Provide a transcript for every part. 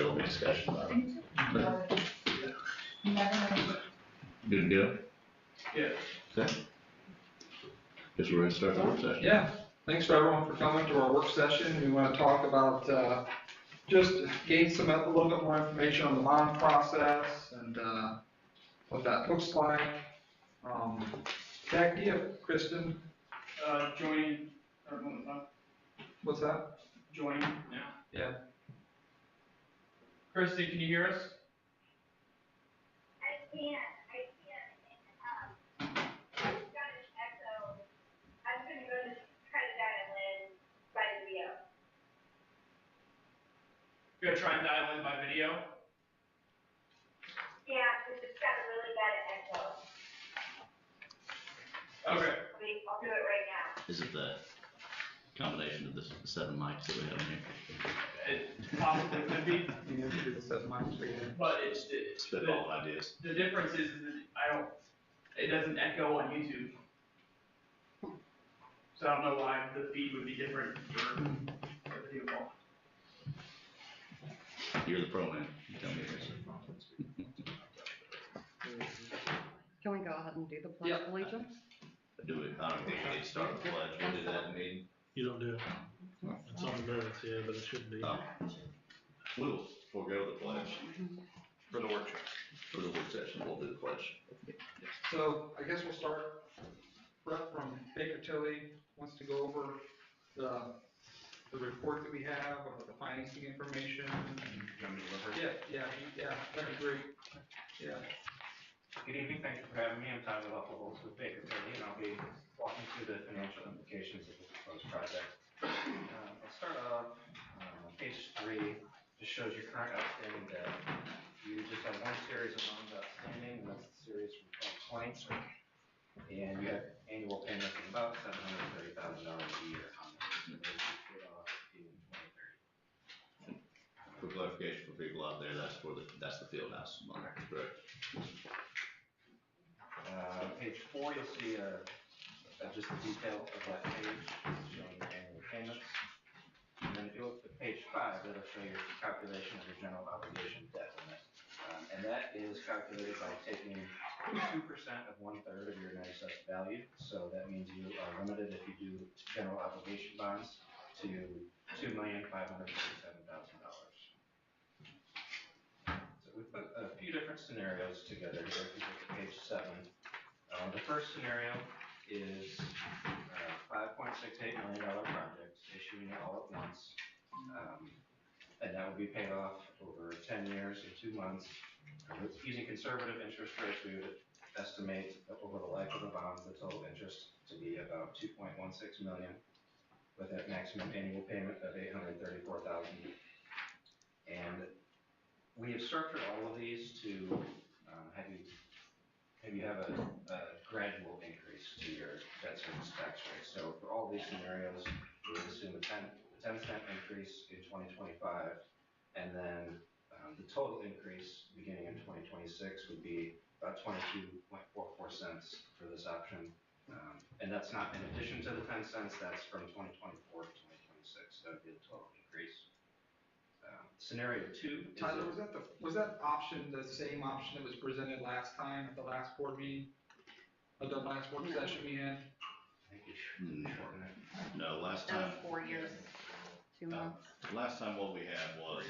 still be discussion about it. Good deal? Yeah. Okay. Guess we're ready to start the work session. Yeah, thanks for everyone for coming to our work session. We want to talk about, just gain a little bit more information on the bond process and, what that looks like. Zach, do you have Kristen? Joining, What's that? joining now. Yeah. Kristen, can you hear us? I can't. I've got an echo. I'm gonna go to try to dial in by video. You're gonna try and dial in by video? Yeah, because it's got a really bad echo. Okay. I'll do it right now. Is it the combination of the 7 mics that we have in here? It possibly could be, You need to do the 7 miles per minute. but Spitball ideas. the difference is that it doesn't echo on YouTube. So I don't know why the feed would be different for the video call. You're the pro man. You tell me. Can we go ahead and do the pledge of allegiance? Do it. I don't think we need to start the pledge. We'll do that in the meeting. You don't do it. It's on the minutes, yeah, but it should be. We'll forego the pledge For the workshop. for the work session. We'll do the pledge. So I guess we'll start. Brett from Baker Tilly wants to go over the report that we have about the financing information. Yeah, that'd be great. Yeah. Good evening, thank you for having me. I'm Tyler Huffleholtz with Baker Tilly, and I'll be walking through the financial implications of the proposed project. I'll start off on page 3, just shows your current outstanding debt. You just have one series of loans outstanding, and that's the series from 2020. And you have annual payments of about $730,000 a year on this. And those will be paid off in 2030. For clarification for people out there, that's the field house money, correct? Page 4, you'll see just the detail of that page showing your annual payments. And then if you look at page 5, it'll show your calculation of your general obligation debt limit. And that is calculated by taking 2% of 1/3 of your net assessed value. So that means you are limited if you do general obligation bonds to $2,537,000. So we put a few different scenarios together here. If you look at page 7. The first scenario is a $5.68 million project, issuing it all at once. And that will be paid off over 10 years and 2 months. Using conservative interest rates, we would estimate that over the life of the bonds, the total interest to be about $2.16 million, with a maximum annual payment of $834,000. And we have structured all of these to have you have a gradual increase to your debt service tax rate. So for all these scenarios, we would assume a 10-cent increase in 2025, and then the total increase beginning in 2026 would be about 22.44 cents for this option. And that's not in addition to the 10 cents, that's from 2024 to 2026. That would be the total increase. Scenario 2 is Tyler, was that option the same option that was presented last time at the last board meeting? At the last work session we had? I think we should shorten it. No, last That time. was 4 years, 2 months. Last time what we had was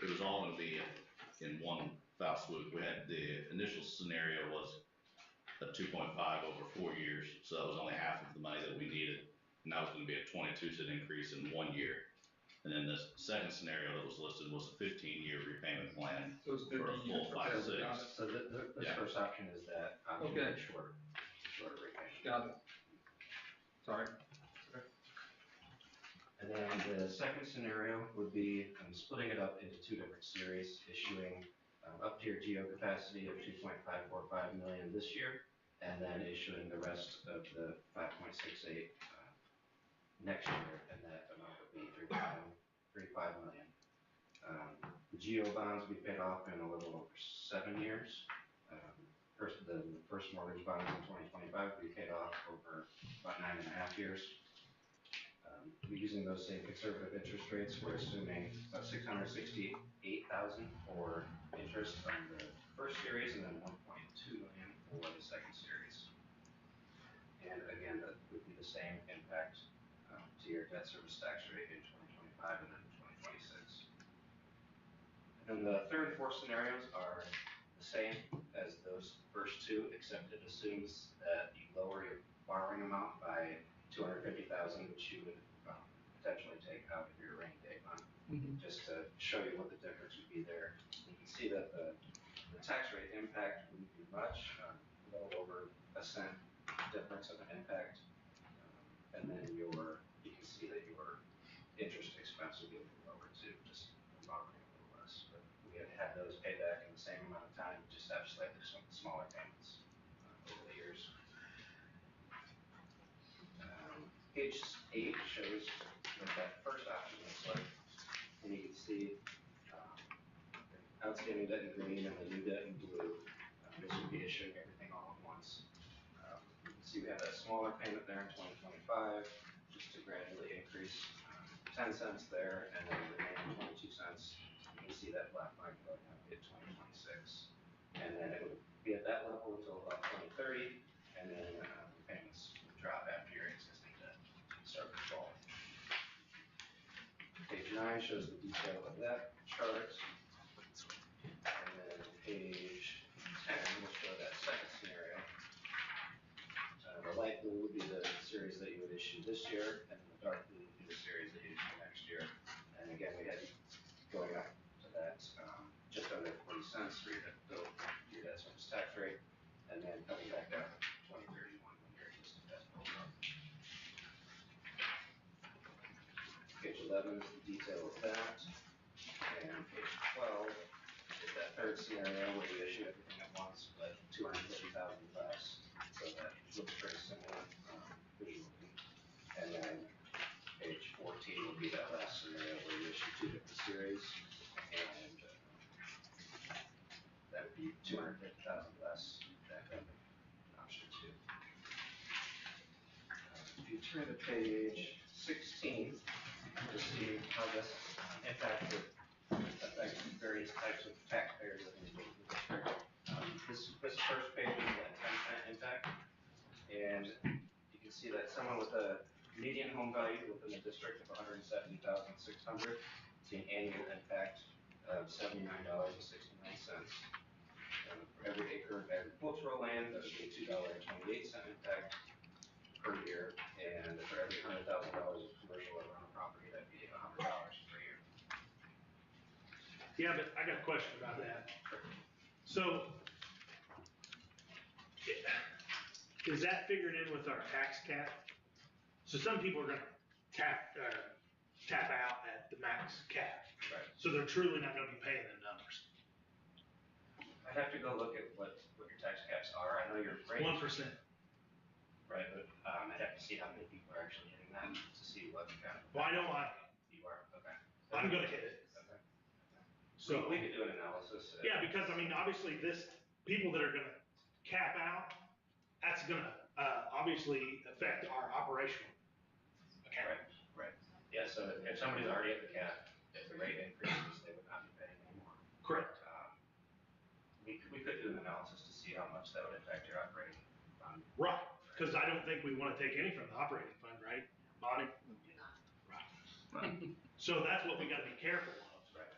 it was all going to be in one foul swoop. We had the initial scenario was a 2.5 over 4 years, so that was only half of the money that we needed. And that was going to be a 22-cent increase in 1 year. And then the second scenario that was listed was a 15-year repayment plan So it's for a 15 full years. 5 to Okay, 6. got it. So this first option is that option Okay. is shorter repayment. Got it. Sorry. And then the second scenario would be splitting it up into 2 different series, issuing up to your geo capacity of 2.545 million this year, and then issuing the rest of the 5.68 next year, and that amount would be 3.35 million. The geo bonds we paid off in a little over 7 years. The first mortgage bonds in 2025 we paid off over about 9.5 years. We're using those same conservative interest rates. We're assuming about $668,000 for interest on the first series and then $1.2 million for the second series. And again, that would be the same impact to your debt service tax rate in 2025 and then 2026. And then the third and fourth scenarios are the same as those first two, except it assumes that you lower your borrowing amount by $250,000, which you would potentially take out of your rainy day fund. Just to show you what the difference would be there. You can see that the tax rate impact wouldn't be much, a little over a cent difference of an impact. And then you can see that your interest expense would be a little lower too, just borrowing a little less. But we have had those paid back in the same amount of time, just have slightly smaller payments over the years. Page 8 shows what that first option looks like. And you can see outstanding debt in green and the new debt in blue. This would be issuing everything all at once. You can see we have that smaller payment there in 2025, just to gradually increase 10 cents there, and then the remaining 22 cents. You can see that black line going up in 2026. And then it would be at that level until about 2030, and then payments would drop after your existing debt start to fall. Page 9 shows the detail of that chart. And then page 10 will show that second scenario. The light blue would be the series that you would issue this year, and the dark blue would be the series that you issue next year. And again, we had going up to that just under 40 cents for your debt service tax rate, and then coming back down to 2031 when your existing debt builds up. Page 11 is the detail of that, and page 12 is that third scenario where you issue everything at once, but $250,000 less. So that looks pretty similar visually. And then page 14 will be that last scenario where you issue two different series, and that would be $250,000 less than option 2. If you turn to page 16, you'll see how this impact would affect various types of taxpayers within the district. This first page is that 10-cent impact, and you can see that someone with a median home value within the district of $170,600 see an annual impact of $79.69. For every acre of agricultural land, that would be a $2.28 impact per year, and for every $100,000 of commercial or rental property, that'd be $100 per year. Yeah, but I got a question about that. So, is that figured in with our tax cap? So some people are gonna tap out at the max cap. Right. So they're truly not gonna be paying the numbers. I'd have to go look at what your tax caps are. I know your rate. 1%. Right, but I'd have to see how many people are actually hitting that to see what kind of. Well, I know You are, okay. I'm gonna hit it. Okay. So. We could do an analysis. Yeah, because I mean, obviously people that are gonna cap out, that's gonna, obviously affect our operational account. Right. Yeah, so if somebody's already at the cap, if the rate increases, they would not be paying anymore. Correct. We could do an analysis to see how much that would affect your operating fund. Right, because I don't think we wanna take any from the operating fund, right, Bonnie? Right. So that's what we gotta be careful of. Right.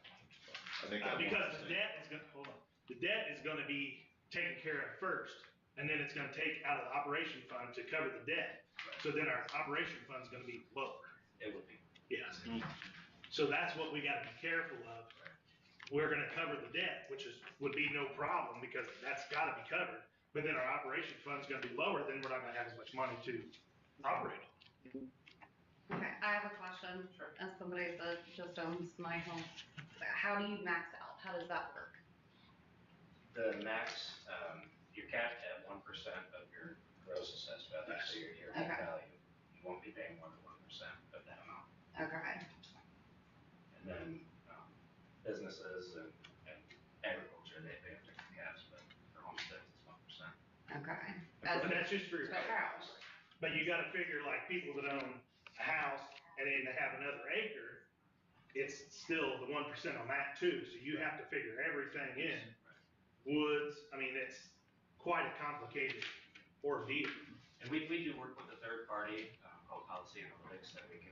I think that Because the debt is gonna, hold on, the debt is gonna be taken care of first, and then it's gonna take out of the operation fund to cover the debt. Right. So then our operation fund's gonna be lower. It would be. Yes. So that's what we gotta be careful of. We're gonna cover the debt, which would be no problem, because that's gotta be covered. But then our operation fund's gonna be lower, then we're not gonna have as much money to operate on. Okay, I have a question. Sure. As somebody that just owns my home, how do you max out? How does that work? The max, you're capped at 1% of your gross assessed value, so your home Okay. value. You won't be paying more than 1% of that amount. Okay. And then businesses and agriculture, they have different caps, but for homesteads, it's 1%. Okay. And that's just for your But house. But you gotta figure like people that own a house and then they have another acre, it's still the 1% on that too, so you have to figure everything in. Woods, I mean, it's quite a complicated ordeal. And we do work with a third party, called Policy Analytics that we can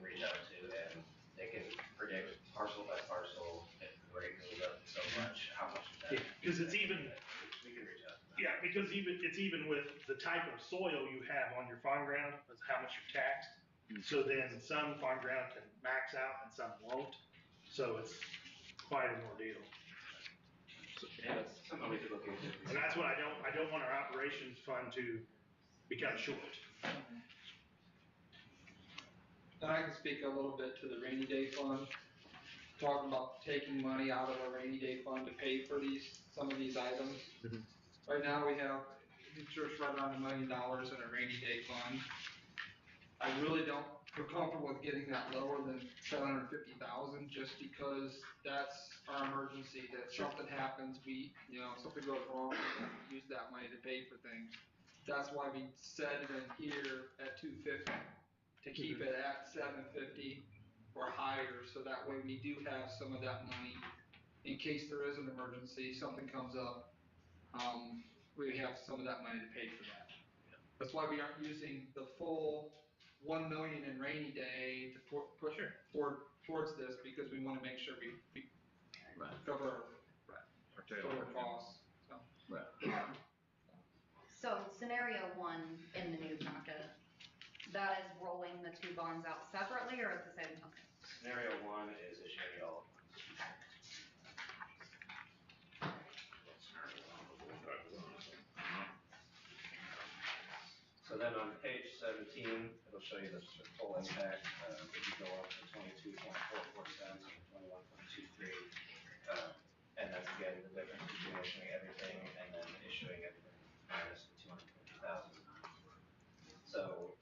reach out to, and they can predict parcel by parcel, if the rate goes up so much, how much of that. Yeah, because it's even, We can reach out to them. yeah, because it's even with the type of soil you have on your farm ground, that's how much you're taxed. So then some farm ground can max out and some won't, so it's quite an ordeal. Yeah, that's something we could look into. And that's what I don't want our operations fund to become short. And I can speak a little bit to the rainy day fund, talking about taking money out of a rainy day fund to pay for some of these items. Mhm. Right now, we have just right around $1 million in a rainy day fund. I really don't feel comfortable with getting that lower than 750,000, just because that's our emergency, that something happens, something goes wrong, we have to use that money to pay for things. That's why we set it in here at 250, to keep it at 750 or higher, so that way we do have some of that money in case there is an emergency, something comes up, we have some of that money to pay for that. That's why we aren't using the full 1 million in rainy day to push towards this, because we want to make sure we Right. cover our total costs, so. Right. So scenario one in the new packet, that is rolling the two bonds out separately or at the same time? Scenario one is issuing it all at once. So then on page 17, it'll show you the full impact. If you go up to 22.44 cents and 21.23, and that's again the difference between issuing everything and then issuing everything minus the 250,000. So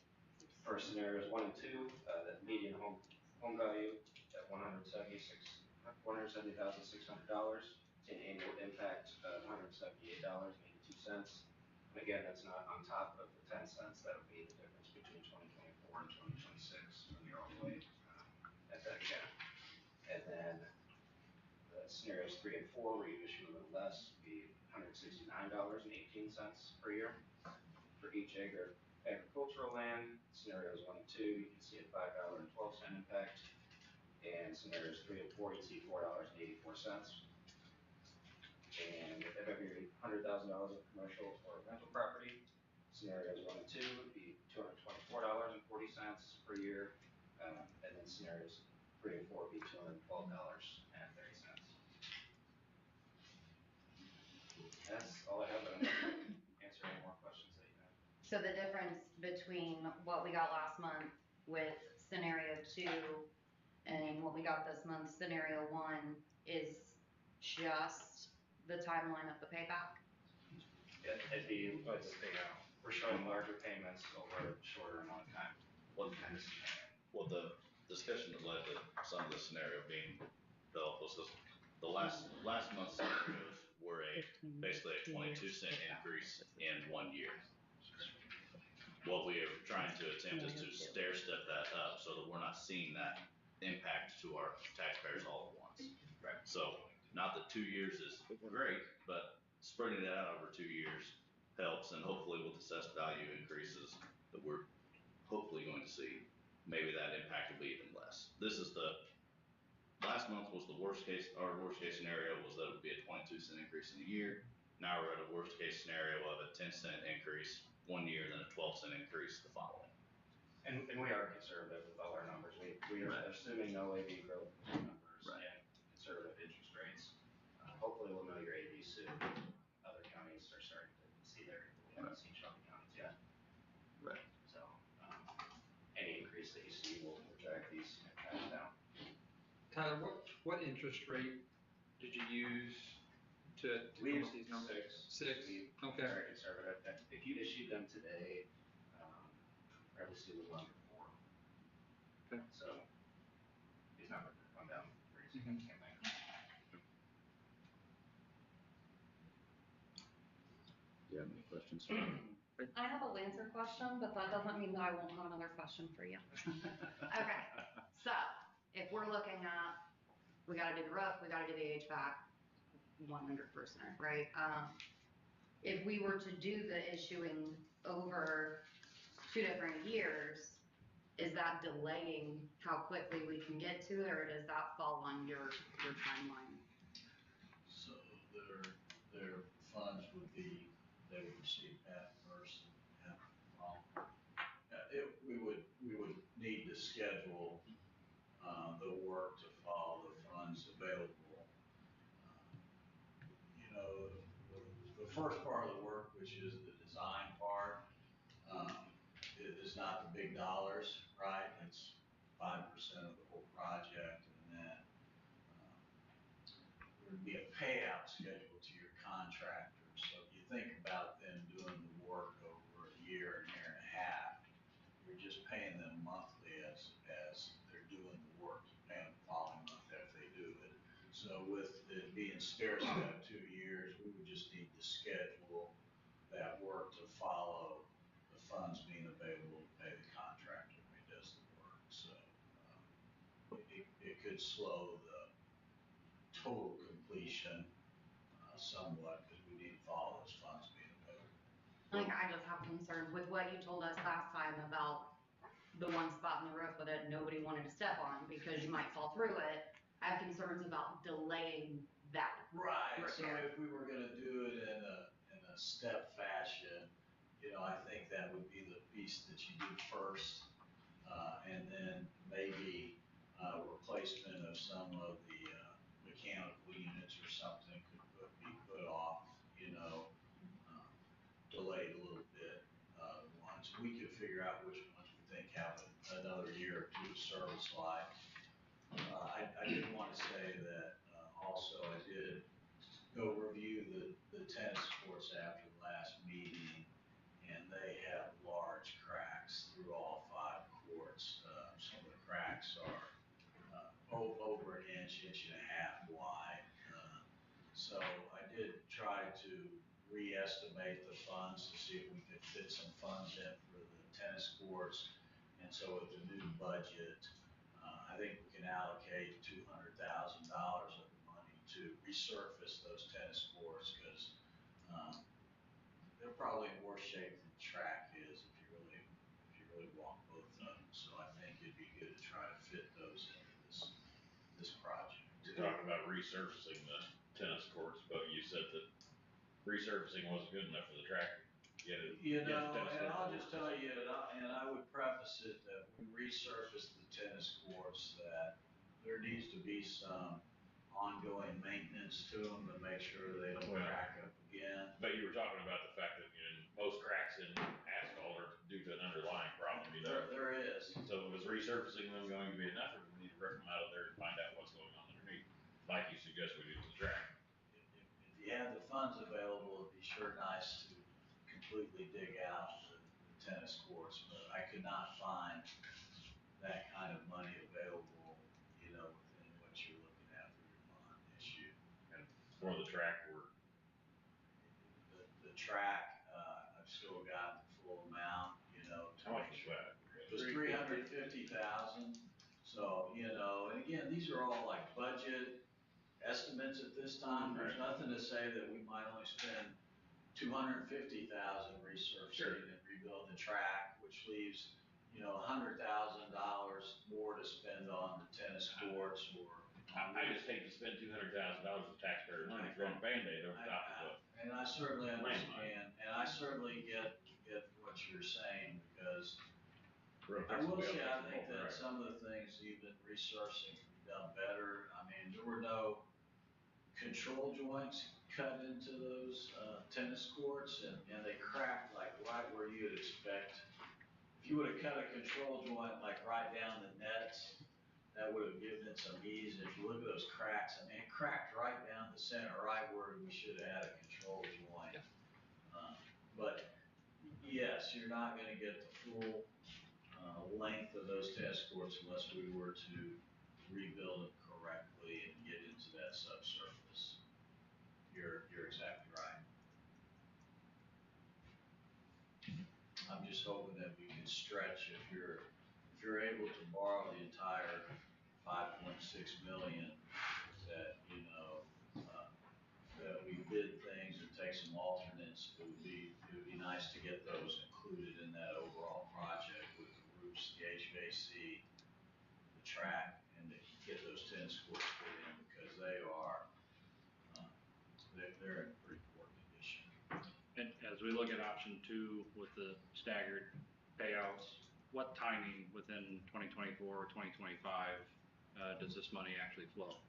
for scenarios 1 and 2, the median home value at $170,600 in annual impact of $178.82. And again, that's not on top of the 10 cents. That would be the difference between 2024 and 2026 when you're all the way at that gap. And then the scenarios 3 and 4, where you issue a little less, would be $169.18 per year for each acre agricultural land. Scenarios 1 and 2, you can see a $5.12 impact. And scenarios 3 and 4, you see $4.84. And if every $100,000 of commercial or rental property, scenarios 1 and 2 would be $224.40 per year, and then scenarios 3 and 4 would be $212.30. That's all I have, but I'm going to answer any more questions that you have. So the difference between what we got last month with scenario two and what we got this month, scenario one, is just the timeline of the payback? Yeah, we're showing larger payments over a shorter amount of time. Well, the discussion that led to some of the scenario being developed was because the last month's scenarios were basically a 22-cent increase in 1 year. What we are trying to attempt is to stair step that up so that we're not seeing that impact to our taxpayers all at once. Right. So not that 2 years is great, but spreading it out over 2 years helps, and hopefully with assessed value increases that we're hopefully going to see, maybe that impact will be even less. Last month was the worst case, our worst case scenario was that it would be a 22-cent increase in a year. Now we're at a worst case scenario of a 10-cent increase 1 year, then a 12-cent increase the following. And we are conservative with all our numbers. We are assuming no AV growth numbers and conservative interest rates. Hopefully we'll know your AV soon. Other counties are starting to see their, we haven't seen Shelby counties yet. Right. So any increase that you see will drag these impacts down. Tyler, what interest rate did you use to come up with these numbers? 6. Okay. Very conservative. If you issued them today, probably see a little under 4. Okay. So these numbers have gone down pretty Mm-hmm. significantly. Do you have any questions? I have a Lancer question, but that doesn't mean that I won't have another question for you. Okay, so if we're looking at, we gotta do the roof, we gotta do the HVAC, 100%, right? If we were to do the issuing over 2 different years, is that delaying how quickly we can get to it, or does that fall on your timeline? So their funds would be, they would receive that first and have to follow. We would need to schedule, the work to follow the funds available. You know, the first part of the work, which is the design part, it is not the big dollars, right? It's 5% of the whole project, and then there would be a payout schedule to your contractors. So if you think about them doing the work over a year and a half, you're just paying them monthly as they're doing the work. You pay them the following month after they do it. So with it being stair step 2 years, we would just need to schedule that work to follow the funds being available to pay the contractor when he does the work. So it could slow the total completion somewhat, because we need to follow those funds being available. Like, I just have concerns with what you told us last time about the one spot in the roof that nobody wanted to step on because you might fall through it. I have concerns about delaying that. Right, so repair. if we were gonna do it in a step fashion, you know, I think that would be the piece that you do first. And then maybe, replacement of some of the, mechanical units or something could be put off, you know, delayed a little bit, ones. We could figure out which ones we think have another year or two of service life. I did want to say that, also I did go review the tennis courts after the last meeting, and they have large cracks through all 5 courts. Some of the cracks are, over an inch, inch and a half wide. So I did try to re-estimate the funds to see if we could fit some funds in for the tennis courts. And so with the new budget, I think we can allocate $200,000 of the money to resurface those tennis courts, because they're probably in worse shape than the track is if you really walk both of them. So I think it'd be good to try to fit those into this project. You're talking about resurfacing the tennis courts, but you said that resurfacing wasn't good enough for the track. You know, and I'll just tell you, and I would preface it that we resurfaced the tennis courts, that there needs to be some ongoing maintenance to them to make sure they don't crack up again. But you were talking about the fact that, most cracks in asphalt are due to an underlying problem, There is. So was resurfacing them going to be enough, or do we need to rip them out of there and find out what's going on underneath? Like you suggest we do with the track. If you have the funds available, it'd be sure nice to completely dig out the tennis courts, but I could not find that kind of money available, within what you're looking at for your bond issue. And for the track work, The track, I've still got the full amount, how much was that? It was 350,000. So, and again, these are all like budget estimates at this time. There's nothing to say that we might only spend 250,000 resurfacing and rebuild the track, which leaves, $100,000 more to spend on the tennis courts or. I just hate to spend $200,000 of taxpayer money throwing a Band-Aid over top of it. And I certainly understand, and I certainly get what you're saying, because I will say, I think that some of the things even resurfacing could be done better. I mean, there were no control joints cut into those tennis courts, and they cracked like right where you'd expect. If you would have cut a control joint like right down the nets, that would have given it some ease. And if you look at those cracks, I mean, it cracked right down the center, right where we should have had a control joint. But yes, you're not going to get the full length of those tennis courts unless we were to rebuild them correctly and get into that subsurface. You're exactly right. could stretch if you're able to borrow the entire 5.6 million that, that we bid things or take some alternates, it would be nice to get those included in that overall project with the roofs, the HVAC, the track, and to get those tennis courts put in because they are, they're in pretty poor condition. And as we look at option 2 with the staggered payouts, what timing within 2024 or 2025 does this money actually flow?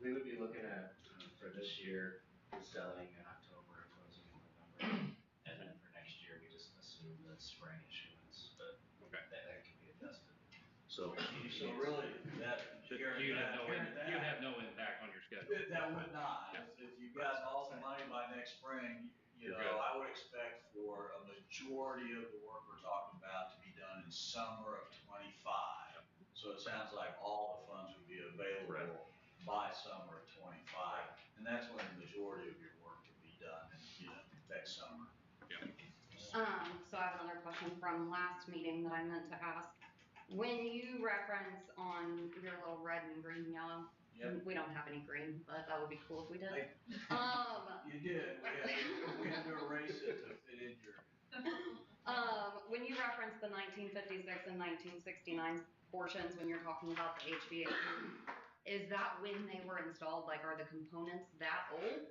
We would be looking at, for this year, selling in October and closing in November. And then for next year, we just assume the spring issuance, but that can be adjusted. So really, You'd have no impact on your schedule. That would not. If you got all the money by next spring, I would expect for a majority of the work we're talking about to be done in summer of '25. So it sounds like all the funds would be available by summer of '25, and that's when the majority of your work would be done, next summer. So I have another question from last meeting that I meant to ask. When you reference on your little red and green yellow, we don't have any green, but that would be cool if we did. You did. We had to erase it to fit in your. When you reference the 1956 and 1969 portions, when you're talking about the HVAC, is that when they were installed? Like, are the components that old?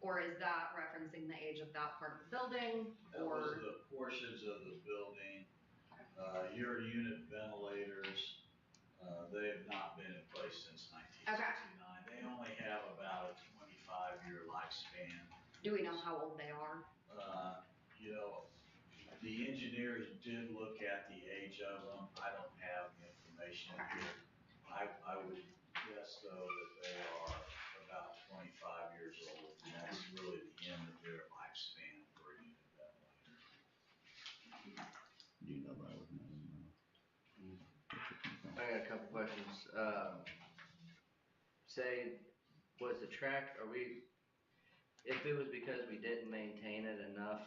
Or is that referencing the age of that part of the building? That was the portions of the building. Your unit ventilators, they have not been in place since 1969. They only have about a 25-year lifespan. Do we know how old they are? The engineers did look at the age of them. I don't have the information here. I would guess, though, that they are about 25 years old, and that's really the end of their lifespan for a unit ventilator. Do you know that with me? I got a couple questions. Say, was the track, if it was because we didn't maintain it enough,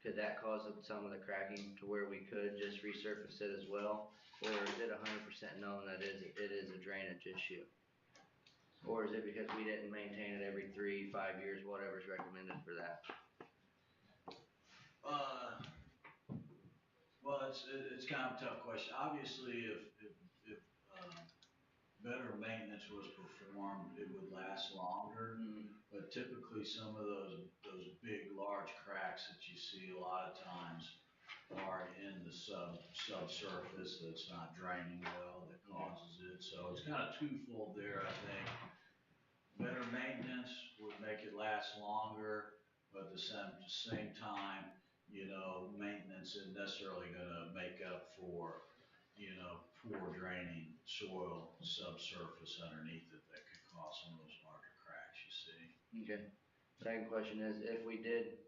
could that cause some of the cracking to where we could just resurface it as well? Or is it 100% known that it is a drainage issue? Or is it because we didn't maintain it every 3-5 years, whatever's recommended for that? Well, it's kind of a tough question. Obviously, if better maintenance was performed, it would last longer. But typically, some of those big, large cracks that you see a lot of times are in the subsurface that's not draining well that causes it. So it's kind of twofold there, I think. Better maintenance would make it last longer, but at the same time, maintenance isn't necessarily going to make up for, poor draining soil subsurface underneath it that could cause some of those larger cracks you see. Okay. Second question is, if we did,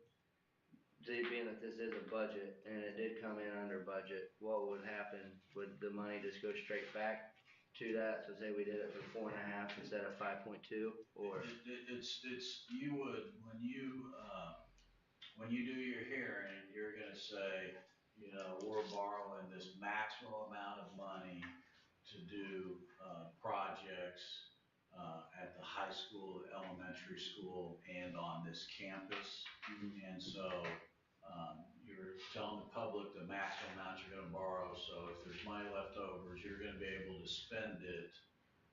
being that this is a budget and it did come in under budget, what would happen? Would the money just go straight back to that? So say we did it for 4.5 instead of 5.2, or? You would, when you do your hearing, you're gonna say, we're borrowing this maximum amount of money to do, projects, at the high school, the elementary school, and on this campus. And so, you're telling the public the maximum amount you're gonna borrow, so if there's money left over, you're gonna be able to spend it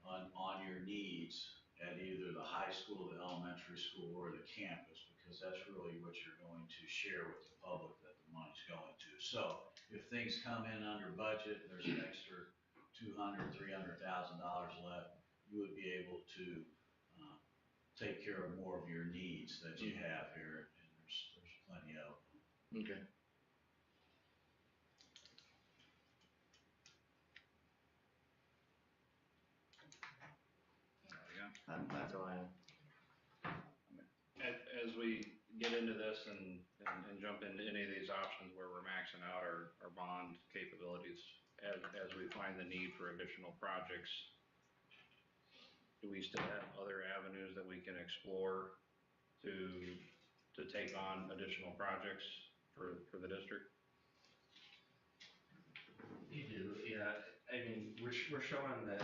on your needs at either the high school, the elementary school, or the campus, because that's really what you're going to share with the public that the money's going to. So if things come in under budget, and there's an extra $200,000, $300,000 left, you would be able to take care of more of your needs that you have here, and there's plenty of them. Okay. That's all I have. As we get into this and jump into any of these options where we're maxing out our bond capabilities, as we find the need for additional projects, do we still have other avenues that we can explore to take on additional projects for the district? Yeah, I mean, we're showing that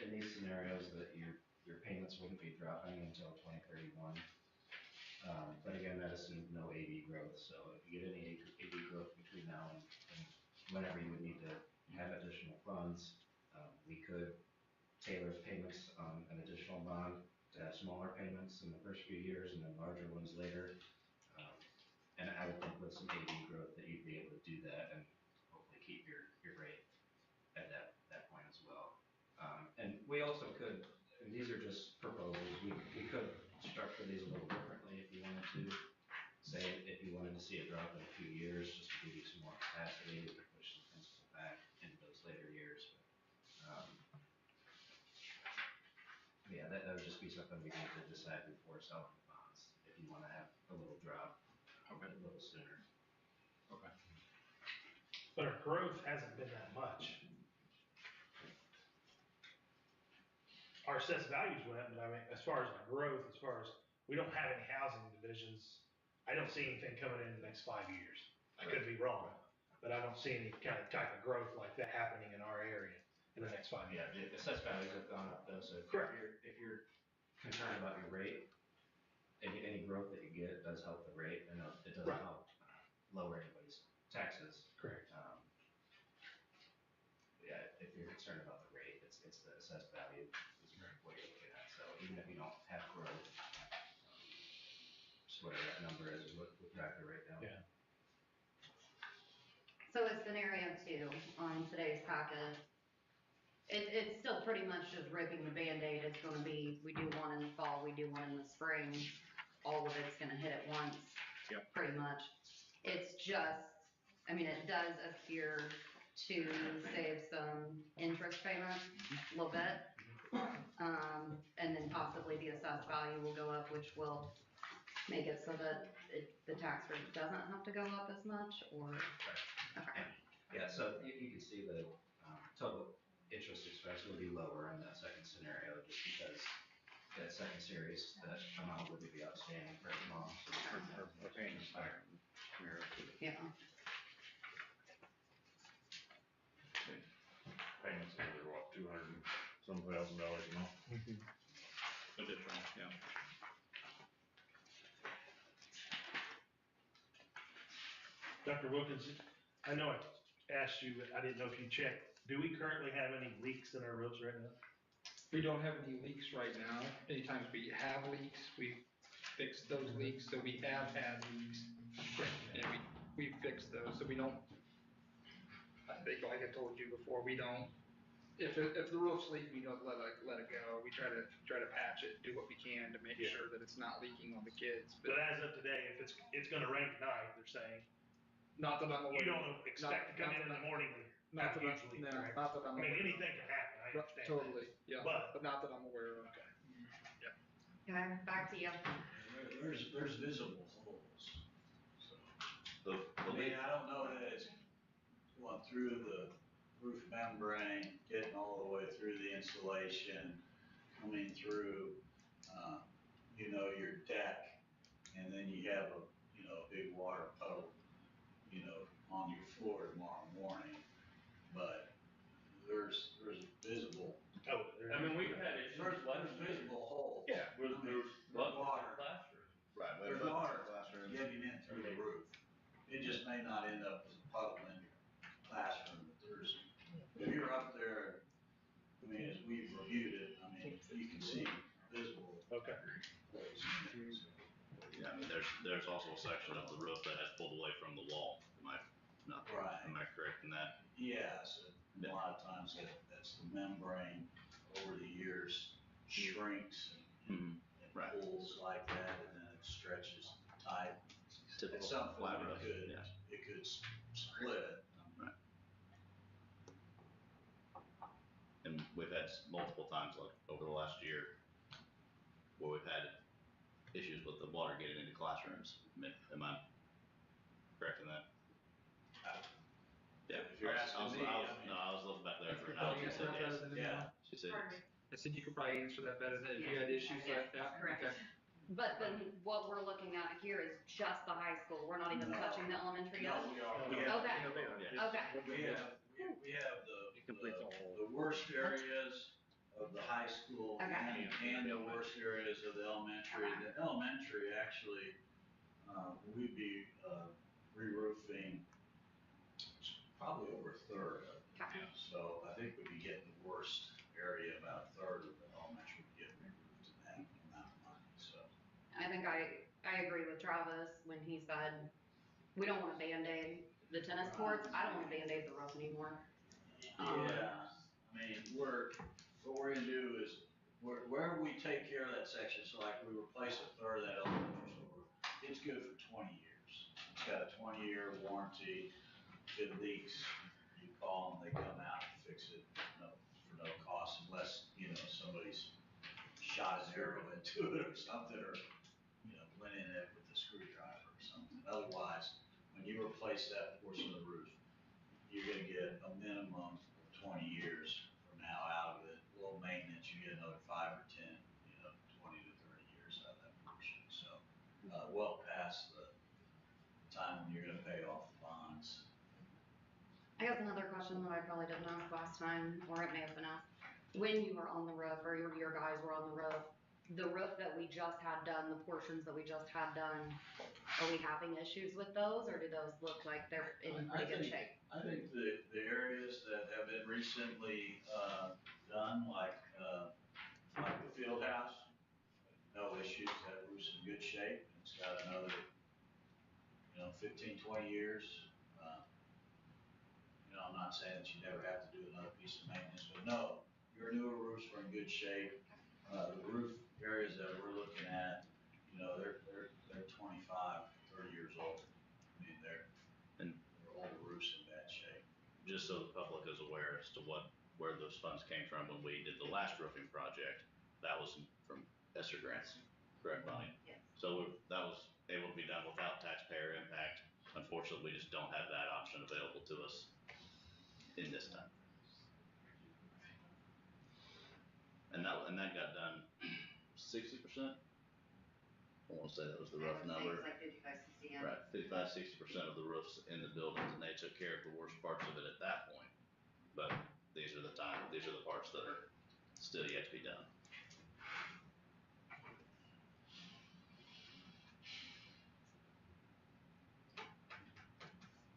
in these scenarios that your payments wouldn't be dropping until 2031. But again, that assumes no AV growth, so if you get any AV growth between now and whenever you would need to have additional funds, we could tailor payments on an additional bond to have smaller payments in the first few years and then larger ones later. And I would think with some AV growth that you'd be able to do that and hopefully keep your rate at that point as well. And we also could, and these are just proposals, we could structure these a little differently if you wanted to. Say if you wanted to see a drop in a few years, just to give you some more capacity, we could push some principal back into those later years. But, yeah, that would just be something we need to decide before selling the bonds, if you want to have a little drop a little sooner. Okay. But our growth hasn't been that much. Our assessed values went up, but I mean, as far as our growth, as far as, we don't have any housing divisions. I don't see anything coming in the next 5 years. I could be wrong, but I don't see any type of growth like that happening in our area in the next 5 years. Yeah, the assessed values have gone up though, so Correct. if you're concerned about your rate, any growth that you get does help the rate, and it doesn't Right. help lower anybody's taxes. Correct. Yeah, if you're concerned about the rate, it's the assessed value is what you're looking at. So even if you don't have growth, just whatever that number is what will drive the rate down. Yeah. So with scenario 2 on today's packet, it's still pretty much just ripping the Band-Aid. It's gonna be, we do one in the fall, we do one in the spring. All of it's gonna hit at once. Yep. Pretty much. It's just, I mean, it does appear to save some interest payments a little bit. And then possibly the assessed value will go up, which will make it so that the tax rate doesn't have to go up as much, or, okay. Yeah, so you can see the total interest expense will be lower in that second scenario, just because that second series, that amount would be outstanding for as long. Our payments higher. Yeah. Payments are what, $200-some thousand a month? Additional, yeah. Dr. Wilkins, I know I asked you, but I didn't know if you checked. Do we currently have any leaks in our roads right now? We don't have any leaks right now. Anytime we have leaks, we fix those leaks. So we have had leaks, and we fixed those. So we don't, I think like I told you before, we don't, if the roof's leaking, we don't let it go. We try to patch it, do what we can to make sure that it's not leaking on the kids. But as of today, if it's gonna rain tonight, they're saying, Not that I'm aware. you don't expect to come in the morning and Not have that huge leaks, no, correct? not that I'm I mean, aware. anything can happen, I understand that. Totally, yeah. But- not that I'm aware of. Okay. Okay, back to you. There's visible holes, so. The I mean, leak, I don't know that it's going through the roof membrane, getting all the way through the insulation, coming through, your deck, and then you have a big water puddle, on your floor tomorrow morning. But there's visible, Oh, I mean, we've had issues. there's visible holes. Yeah. There's water. classroom. right, we There's have water classrooms. getting in through the roof. It just may not end up as a puddle in your classroom, but if you're up there, I mean, as we've reviewed it, I mean, you can see visible. Okay. holes. Yeah, I mean, there's also a section of the roof that has pulled away from the wall. Right. Am I correct in that? Yes, and a lot of times that's the membrane over the years shrinks and Right. pulls like that, and then it stretches tight. Typical At some flat point, roof, yeah. it could split it. Right. And we've had multiple times, like over the last year, where we've had issues with the water getting into classrooms. Am I correct in that? Yeah. If you're asking me, I mean- No, I was looking back there for Oh, Alex. you She said answered that yes. better than me. Yeah. She said Pardon yes. me? I said you could probably answer that better than if you had issues like that. Correct. Okay. But then what we're looking at here is just the high school. We're not even No. touching the elementary yet? No, we are. Okay. Okay. Yeah. Okay. We have the completes the whole. The worst areas of the high school Okay. and the worst areas of the elementary. Okay. The elementary actually, we'd be, re-roofing probably over a third of it. Okay. So I think we'd be getting the worst area, about a third of the elementary would get re-roofed in that amount of money, so. I think I agree with Travis when he said, we don't want to Band-Aid the tennis courts. I don't want to Band-Aid the roof anymore. Yeah, I mean, what we're gonna do is, wherever we take care of that section, so like we replace a third of that elementary school, it's good for 20 years. It's got a 20-year warranty. If it leaks, you call them, they come out and fix it, for no cost, unless, somebody's shot an arrow into it or something, or, went in it with a screwdriver or something. Otherwise, when you replace that portion of the roof, you're gonna get a minimum of 20 years from now out of it. A little maintenance, you get another 5 or 10, 20 to 30 years out of that portion. So, well past the time when you're gonna pay off the bonds. I guess another question that I probably didn't ask last time, or it may have been asked, when you were on the roof, or your guys were on the roof that we just had done, the portions that we just had done, are we having issues with those, or do those look like they're in pretty good shape? I think the areas that have been recently, done, like the field house, no issues, that roof's in good shape. It's got another, 15, 20 years. I'm not saying that you never have to do another piece of maintenance, but no, your newer roofs are in good shape. The roof areas that we're looking at, they're 25, 30 years old. I mean, they're old roofs in bad shape. Just so the public is aware as to where those funds came from when we did the last roofing project, that was from ESSER grants, correct, Bonnie? Yes. So that was able to be done without taxpayer impact. Unfortunately, we just don't have that option available to us in this time. And that got done 60%. I want to say that was the rough number. It's like 55, 60, yeah. Right, 55, 60% of the roofs in the buildings, and they took care of the worst parts of it at that point. But these are the parts that are still yet to be done.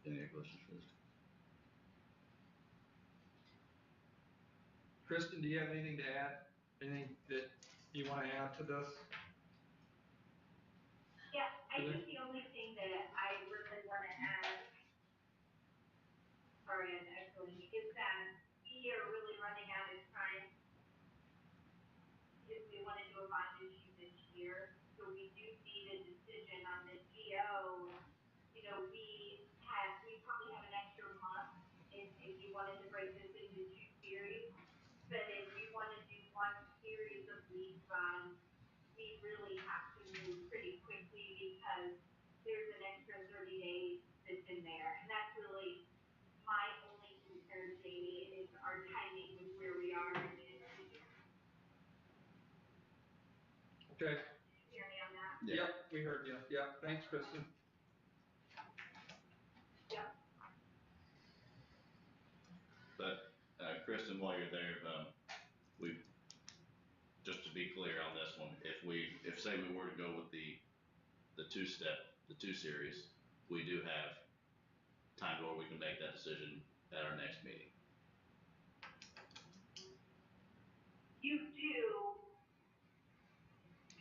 Any other questions for this? Kristen, do you have anything to add? Anything that you want to add to this? Yeah, I think the only thing that I really want to add, sorry, I'm echoing, is that we are really running out of time if we want to do a bond issue this year. So we do need a decision on the GO. We probably have an extra month if you wanted to break this into 2 series. But if we want to do 1 series of lease bonds, we really have to move pretty quickly because there's an extra 30 days that's in there. And that's really my only concern, Jamie, is our timing with where we are in the year. Okay. Did you hear me on that? Yeah. Yep, we heard you. Yeah, thanks, Kristen. Yep. But Kristen, while you're there, just to be clear on this one, if say we were to go with the 2 series, we do have time where we can make that decision at our next meeting. You do,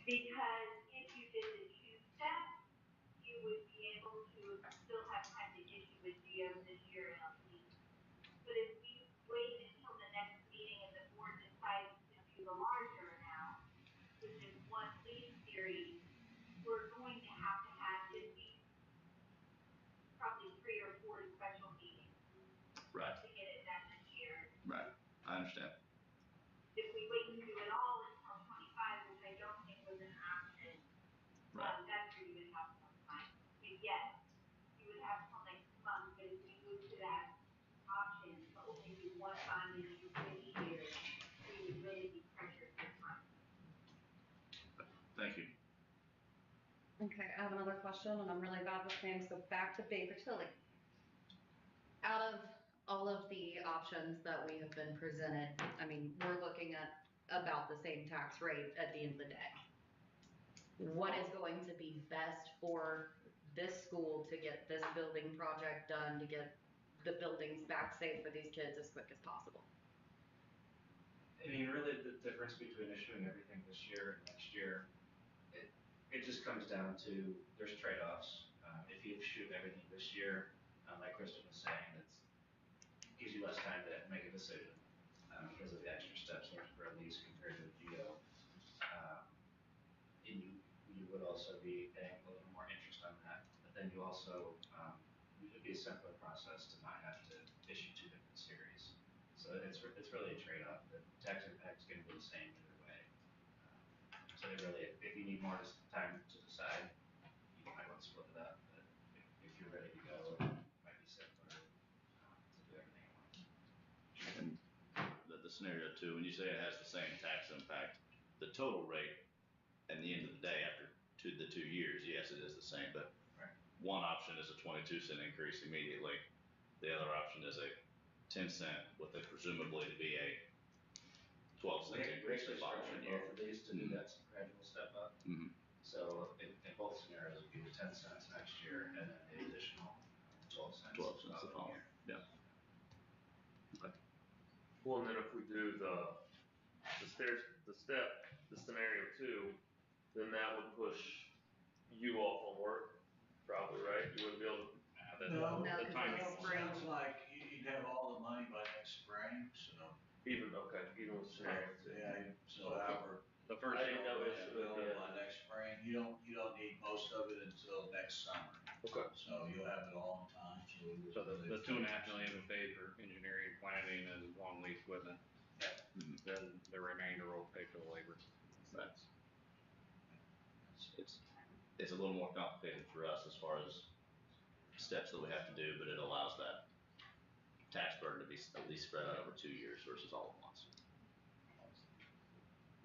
because if you did the 2-step, you would be able to still have time to issue a GO this year in a lease. But if we wait until the next meeting and the board decides to do the larger amount, which is 1 lease series, we're going to have at least probably 3 or 4 special meetings. Right. To get it done this year. Right. I understand. If we wait to do it all until 25, which I don't think was an option, Right. that's where you would have more time. But yes, you would have till next month, but if we move to that option to only do 1 bond issue this year, we would really be pressured for time. Thank you. Okay, I have another question, and I'm really bad with names, so back to Baker Tilly. Out of all of the options that we have been presented, I mean, we're looking at about the same tax rate at the end of the day. What is going to be best for this school to get this building project done, to get the buildings back safe for these kids as quick as possible? I mean, really, the difference between issuing everything this year and next year, it just comes down to, there's trade-offs. If you issue everything this year, like Kristen was saying, it gives you less time to make a decision, because of the extra steps for a lease compared to a GO. And you would also be paying a little more interest on that, but then you also, it would be a simpler process to not have to issue 2 different series. So it's really a trade-off. The tax impact is going to be the same either way. So it really, if you need more time to decide, you might want to split it up. But if you're ready to go, it might be simpler to do everything at once. And the scenario 2, when you say it has the same tax impact, the total rate at the end of the day after the 2 years, yes, it is the same. But right. One option is a 22-cent increase immediately. The other option is a 10-cent with a presumably to be a 12-cent increase We the following year. both of these to do that gradual step up. Mm-hmm. So in both scenarios, it would be the 10 cents next year and then the additional 12 cents. 12 cents the following year. Yeah. Okay. Well, and then if we do the scenario 2, then that would push you off on work, probably, right? You wouldn't be able to. No, No, it 'cause it's spring. sounds like you'd have all the money by next spring, so. Even with scenario 2. Yeah, so however. The first I didn't know scenario, it's available by next spring, you don't need most of it until next summer. Okay. So you'll have it all in time, so. So the 2.5 million we paid for engineering, planning, and long lead equipment, then the remainder will pay for the labor. That's it's a little more complicated for us as far as steps that we have to do, but it allows that tax burden to be at least spread out over 2 years versus all at once.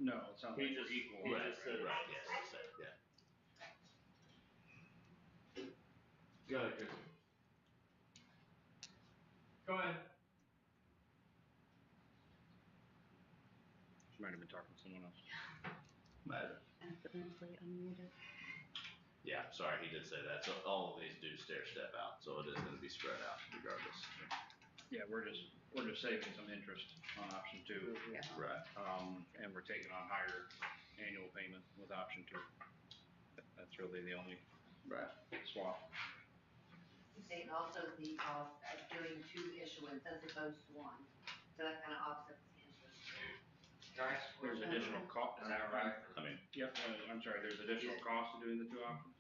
No, it sounds like we're equal. He just said, Right, yes, yeah. go ahead, Chris. Go ahead. She might have been talking to someone else. Matter. Accidentally unmuted. Yeah, sorry, he did say that. So all of these do stair step out, so it is going to be spread out regardless. Yeah, we're just saving some interest on option 2. Yeah. Right. And we're taking on higher annual payment with option 2. That's really the only swap. And also the cost of doing 2 issuance as opposed to 1, so that kind of offsets the interest. There's additional cost, is that right? I mean, Yep, I'm sorry, there's additional cost to doing the 2 options?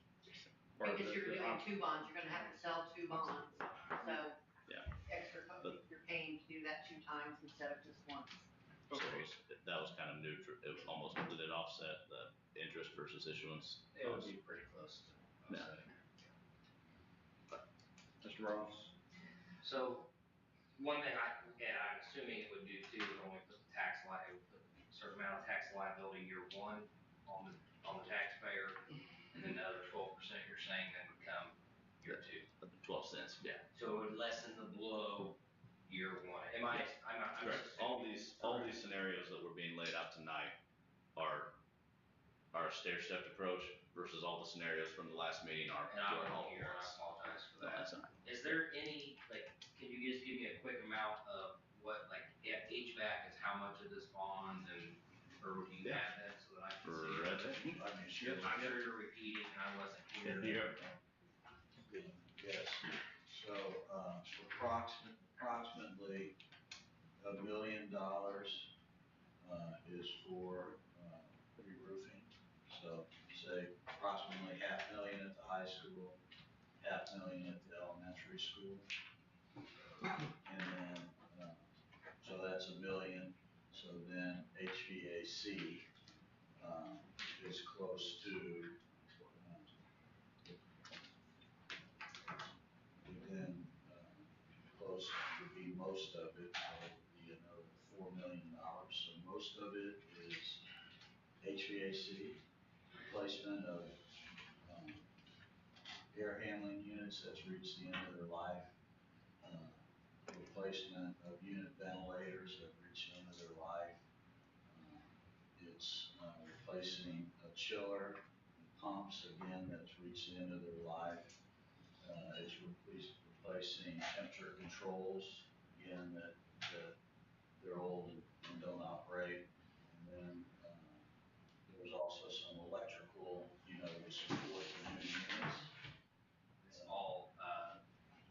Or Because you're doing option? 2 bonds, you're gonna have to sell 2 bonds, so. Yeah. Extra cost, you're paying to do that 2 times instead of just once. so that was kind of neutral. It was almost, did it offset the interest versus issuance? It would be pretty close to offsetting. Mr. Ross? So, one thing I'm assuming it would do too, is only put the certain amount of tax liability year 1 on the taxpayer, and then the other 12% you're saying then would come year 2. 12 cents, yeah. So it would lessen the blow year 1. I'm just Correct. assuming. All these scenarios that were being laid out tonight are a stair-stepped approach versus all the scenarios from the last meeting are And I all wasn't at here, and I once. apologize for No, that. that's not. Is there any, can you just give me a quick amount of what, HVAC is how much of this bond, or do you have that so that I can see it? I mean, sure. I'm sure you're repeating, and I wasn't here. Yes, so, approximately $1 million, is for, re-roofing. So say approximately $500,000 at the high school, $500,000 at the elementary school. And then, so that's $1 million. So then HVAC, is close to, within, close would be most of it, so it would be another $4 million. So most of it is HVAC, replacement of air handling units that's reached the end of their life, replacement of unit ventilators that reach the end of their life. It's replacing a chiller and pumps, again, that's reached the end of their life. It's replacing temperature controls, again, that they're old and don't operate. And then there was also some electrical, to support the new units. It's all,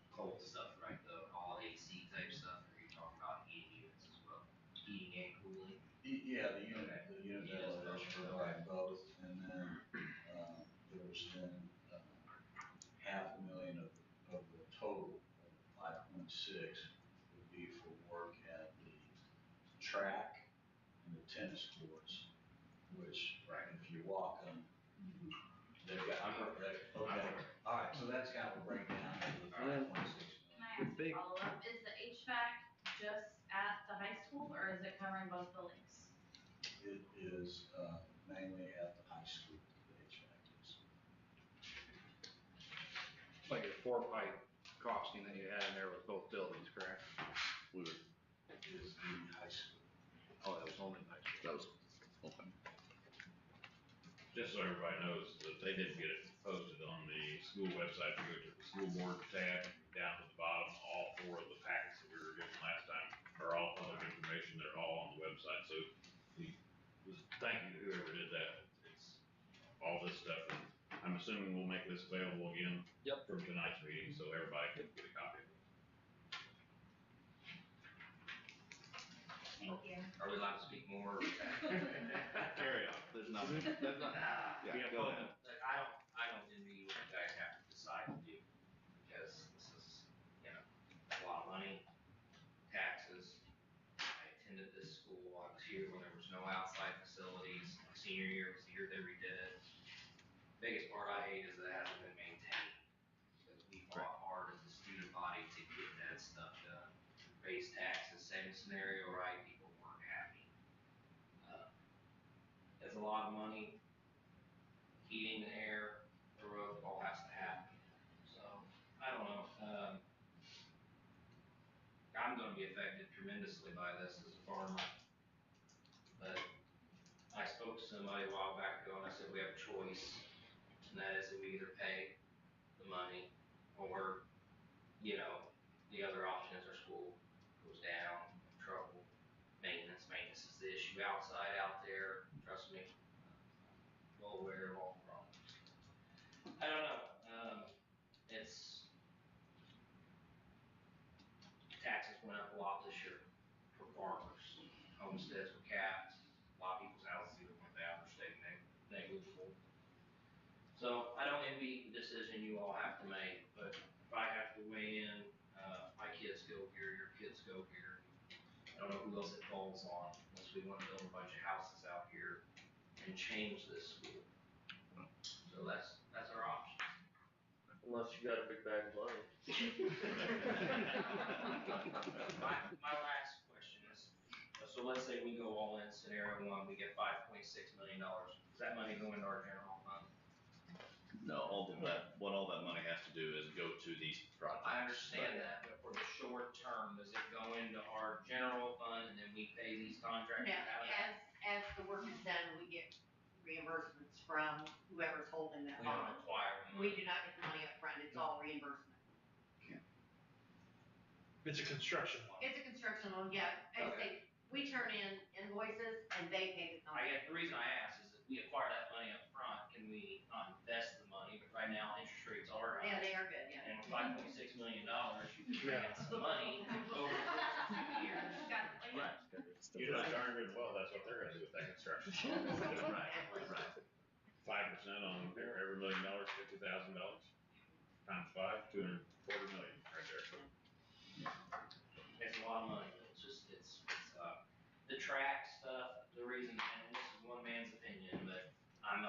cold stuff, right, though, all AC type stuff, or are you talking about heating units as well? Heating and cooling? Yeah, the unit Units ventilators both, provide both, and then, there's then, $500,000 of the total of 5.6 would be for work at the track and the tennis courts, which, if you walk them, they've got, okay, all right, so that's kind of a breakdown of the 5.6 Can I ask a follow-up? Is the HVAC just at the high school, or is it covering both buildings? It is, mainly at the high school, the HVAC is. Like your 4-pipe costing that you had in there with both buildings, correct? It is the high school. Oh, that was only high school. That was, okay. Just so everybody knows that they didn't get it posted on the school website, if you go to the school board tab, down to the bottom, all 4 of the packets that we were given last time are all public information, they're all on the website, so thank you to whoever did that. It's all this stuff, and I'm assuming we'll make this available again. Yep. From tonight's meeting, so everybody can get a copy of it. Thank you. Are we allowed to speak more? Carry on, there's nothing. Yeah, go ahead. Like, I don't envy what you guys have to decide to do, because this is, a lot of money, taxes. I attended this school, I was here when there was no outside facilities, my senior year was the year they redid it. Biggest part I hate is that it hasn't been maintained, because we fought hard as a student body to get that stuff done. Raise taxes, same scenario, right, people weren't happy. It's a lot of money, heating the air, the roof, all has to happen. So, I don't know, I'm gonna be affected tremendously by this as a farmer. But I spoke to somebody a while back ago and I said we have a choice, and that is that we either pay the money or, the other option is our school goes down, trouble, maintenance is the issue outside, out there, trust me, well aware of all the problems. I don't know, taxes went up a lot this year for farmers. Homesteads were capped. A lot of people's houses either went down or stayed negligible. So I don't envy the decision you all have to make, but if I have to weigh in, my kids go here, your kids go here. I don't know who else it falls on unless we want to build a bunch of houses out here and change this school. So that's our option. Unless you got a big bag of money. My last question is, so let's say we go all in scenario 1, we get $5.6 million. Does that money go into our general fund? No, what all that money has to do is go to these projects. I understand that, but for the short term, does it go into our general fund and then we pay these contractors? Now, as the work is done, we get reimbursements from whoever's holding that We don't bond. require the We money. do not get the money up front. It's all reimbursement. It's a construction loan. It's a construction loan, yeah. I say, we turn in invoices and they pay the company. The reason I ask is that we acquire that money up front, can we not invest the money? But right now, interest rates are high. Yeah, they are good, yeah. And with $5.6 million, you can advance the money over the course of 2 years. Got it. Right. You know darn good well that's what they're gonna do with that construction. Right. 5% on every $1 million, $50,000 times 5, $240 million right there. It's a lot of money. It's the track stuff, the reason, and this is one man's opinion, but I'm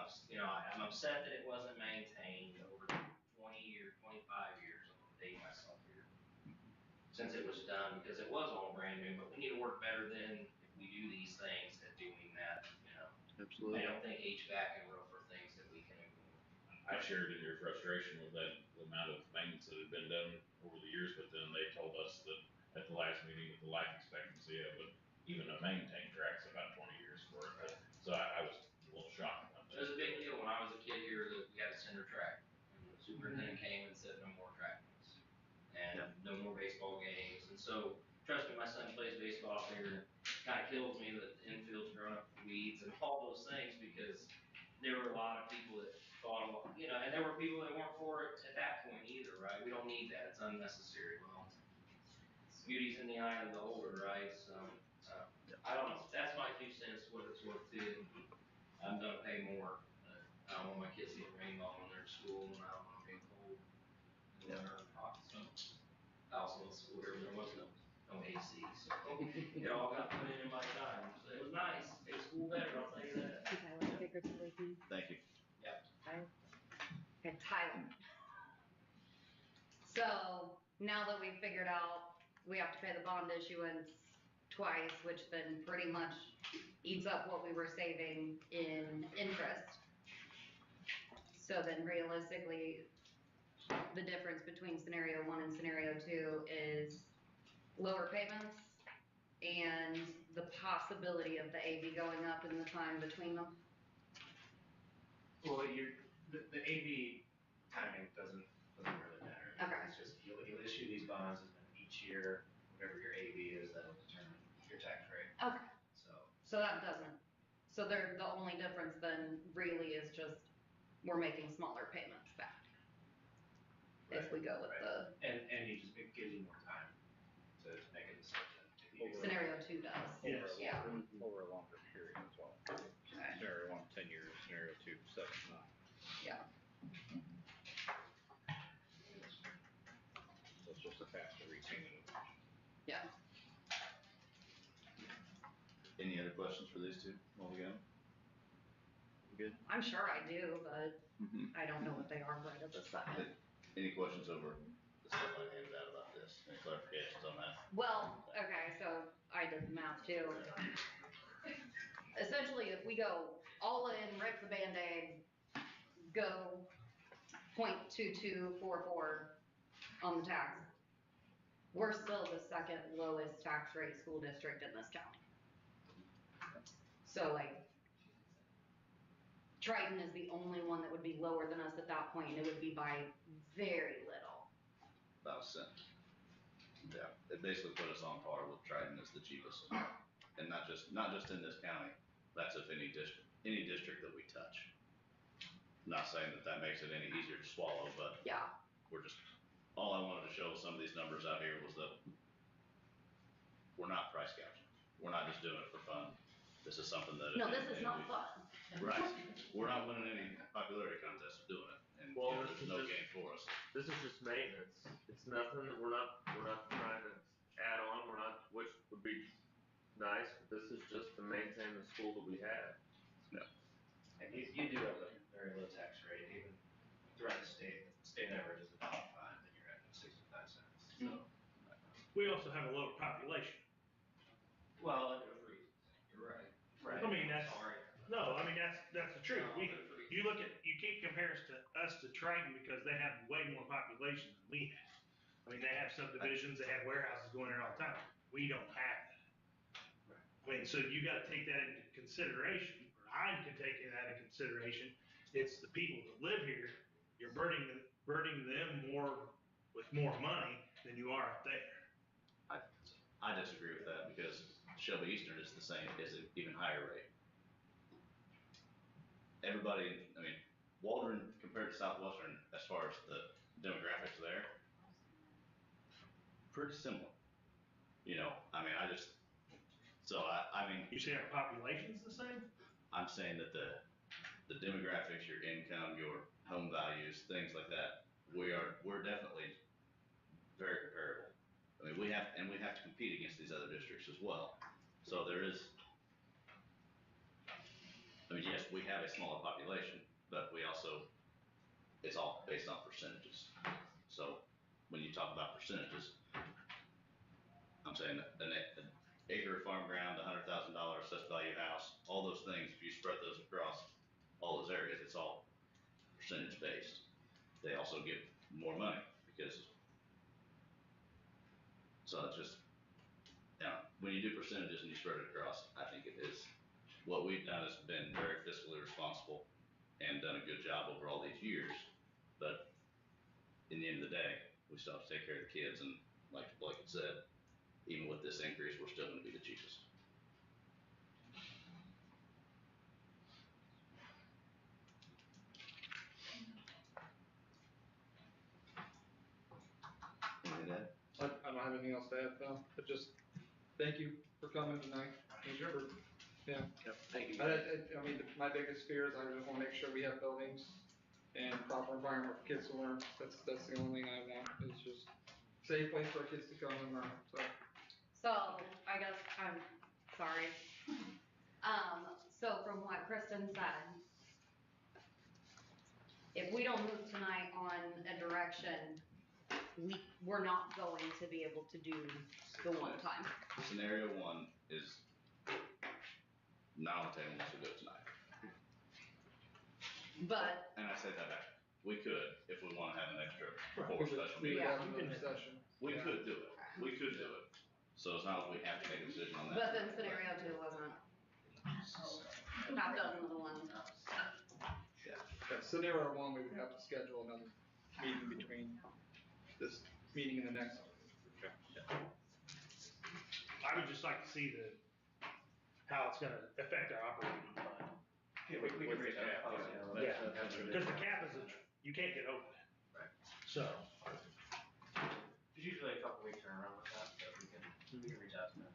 upset that it wasn't maintained over 20 years, 25 years, I'm gonna date myself here, since it was done, because it was all brand new, but we need to work better than if we do these things at doing that, Absolutely. I don't think HVAC and roof are things that we can ignore. I shared in your frustration with that, the amount of maintenance that had been done over the years, but then they told us that at the last meeting with the life expectancy of it, even a maintained track's about 20 years for it. So I was a little shocked about It was a that. big deal when I was a kid here that we had a center track. And the superintendent came and said no more track meets. And no more baseball games. And so, trust me, my son plays baseball out there, and it kind of kills me that the infield's grown up with weeds and all those things, because there were a lot of people that thought, well, you know, and there were people that weren't for it at that point either, right? We don't need that, it's unnecessary. Well, beauty's in the eye of the beholder, right? So, I don't know, that's my 2 cents, what it's worth too. I'm gonna pay more, but I don't want my kids to get rained on when they're in school, and I don't want them being cold in the winter and hot, so. I also went to school here where there was no AC, so it all got put in my time. So it was nice, made school better, I'll tell you that. Thank you. Okay, Tyler. So now that we've figured out we have to pay the bond issuance twice, which then pretty much eats up what we were saving in interest. So then realistically, the difference between scenario 1 and scenario 2 is lower payments and the possibility of the AV going up in the time between them. Well, the AV timing doesn't really matter. Okay. It's just, you'll issue these bonds, and then each year, whatever your AV is, that'll determine your tax rate. Okay. So that doesn't, so the only difference then really is just we're making smaller payments back. If we go with the. And it gives you more time to make a decision. Scenario 2 does. Yes. Yeah. Over a longer period as well. Okay. Scenario 1, 10 years, scenario 2, 7, 9. Yeah. So it's just a faster repayment. Yeah. Any other questions for these two while we go? Good. I'm sure I do, but I don't know what they are right at this second. Any questions over the stuff I handed out about this? Any clarifications on that? Well, okay, so I did the math too. Essentially, if we go all in, rip the Band-Aid, go 0.2244 on the tax, we're still the second lowest tax rate school district in this county. So like, Triton is the only one that would be lower than us at that point, and it would be by very little. About a cent. Yeah, it basically put us on par with Triton as the cheapest. And not just in this county, that's if any district that we touch. Not saying that makes it any easier to swallow, but yeah, all I wanted to show with some of these numbers out here was that we're not price gouging. We're not just doing it for fun. This is something that. No, this is not fun. Right. We're not winning any popularity contests of doing it, and Well, there's no gain for us. This is just maintenance. It's nothing, we're not trying to add on, which would be nice, but this is just to maintain the school that we have. Yeah. And you do have a very low tax rate, even throughout the state. The state average is about 5, and you're at 65 cents. So, We also have a lower population. well, You're right. right. I mean, that's the truth. No, You can't compare us to Triton because they have way more population than we have. I mean, they have subdivisions, they have warehouses going there all the time. We don't have that. I mean, so you gotta take that into consideration, or I can take that into consideration. It's the people that live here, you're burdening them more with more money than you are up there. I disagree with that because Shelby Eastern is an even higher rate. Everybody, I mean, Waldron compared to Southwestern, as far as the demographics there, pretty similar. You know, I mean, I mean. You say our population's the same? I'm saying that the demographics, your income, your home values, things like that, we're definitely very comparable. I mean, we have to compete against these other districts as well. So there is, I mean, yes, we have a smaller population, but it's all based on percentages. So when you talk about percentages, I'm saying that an acre of farm ground, $100,000 assessed value house, all those things, if you spread those across all those areas, it's all percentage based. They also get more money so it's just, percentages and you spread it across, I think it is. What we've done is been very fiscally responsible and done a good job over all these years, but in the end of the day, we still have to take care of the kids, and like Blake had said, even with this increase, we're still gonna be the cheapest. Anything to add? I don't have anything else to add, no, but just thank you for coming tonight. Yeah. Yep, thank you. I mean, my biggest fear is I just wanna make sure we have buildings and proper environment for kids to learn. That's the only thing I want, is just safe place for our kids to come and learn, so. So, I guess, I'm sorry. So from what Kristen said, if we don't move tonight on a direction, we're not going to be able to do the one time. Scenario one is not on the table unless we do it tonight. But, And I say that back. We could, if we wanna have an extra We four would- special we would meetings. have another session. We could do it. We could do it. So it's not like we have to make a decision on that. but then scenario two wasn't, half dozen of the ones. Yeah, scenario one, we would have to schedule another meeting between this meeting and the next. I would just like to see how it's gonna affect our operating fund. Yeah, we can reach out. Yeah, because the cap is, you can't get over that. Right. So, There's usually a couple weeks turnaround with that, but we can reach out to them.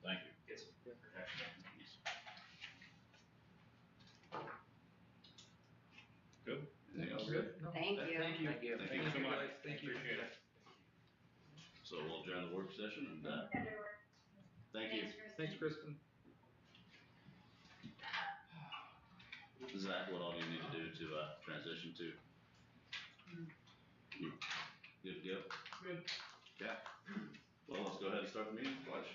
Thank you. Get some protection. Good. Anything else? Good? No. Thank you. Thank you. Thank you. Thank you so much. guys. Thank you. Appreciate it. So we'll adjourn the work session and, thank you. Thanks, Kristen. Zach, what all do you need to do to, transition to? You good to go? Good. Yeah. Well, let's go ahead and start the meeting, pledge.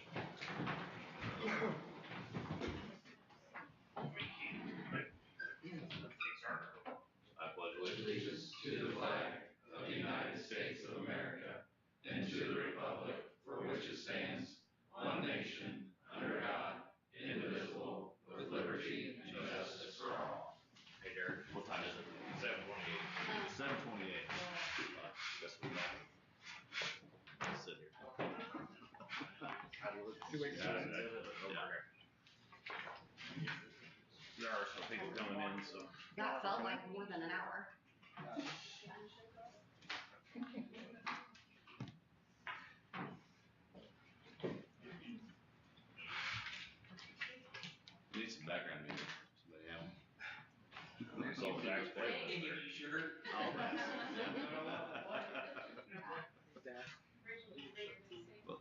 I pledge allegiance to the flag of the United States of America and to the republic for which it stands, one nation, under God, indivisible, with liberty and justice for all. Hey Derek, what time is it? 7:28. 7:28. Guess we got. Sit here. You wait. Yeah. There are some people coming in, so. That felt like more than an hour. We need some background music. Somebody have one? It's all Zach's playlist. Oh, nice.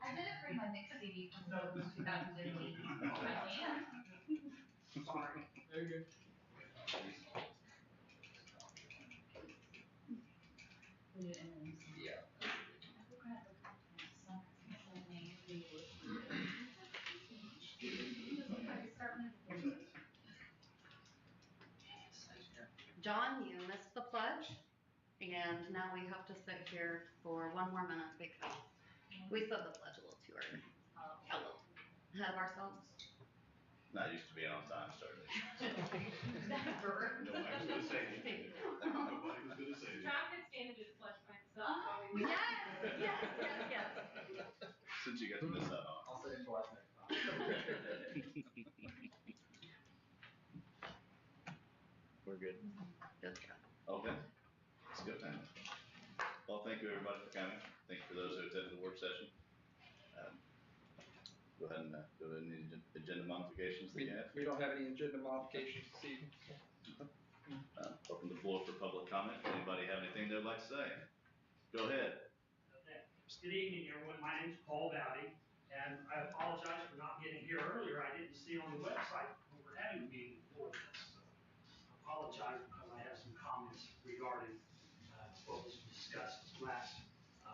I didn't bring my mix CD from 2008. Sorry. Very good. Yeah. John, you missed the pledge, and now we have to sit here for one more minute because we said the pledge a little too early. A little ahead of ourselves. Not used to being on time, certainly. Never. Nobody was gonna say anything. Nobody was gonna say anything. Traffic standard is flush by itself. Yes. Since you got to miss out on. I'll say it twice next time. We're good. Good. Okay, let's go then. Well, thank you everybody for coming. Thank you for those who attended the work session. Go ahead and go to any agenda modifications that you have. We don't have any agenda modifications this evening. Open the floor for public comment. Anybody have anything they'd like to say? Go ahead. Okay. Good evening, everyone. My name is Paul Dowdy, and I apologize for not getting here earlier. I didn't see on the website when we're having a meeting for this. So I apologize because I have some comments regarding what was discussed last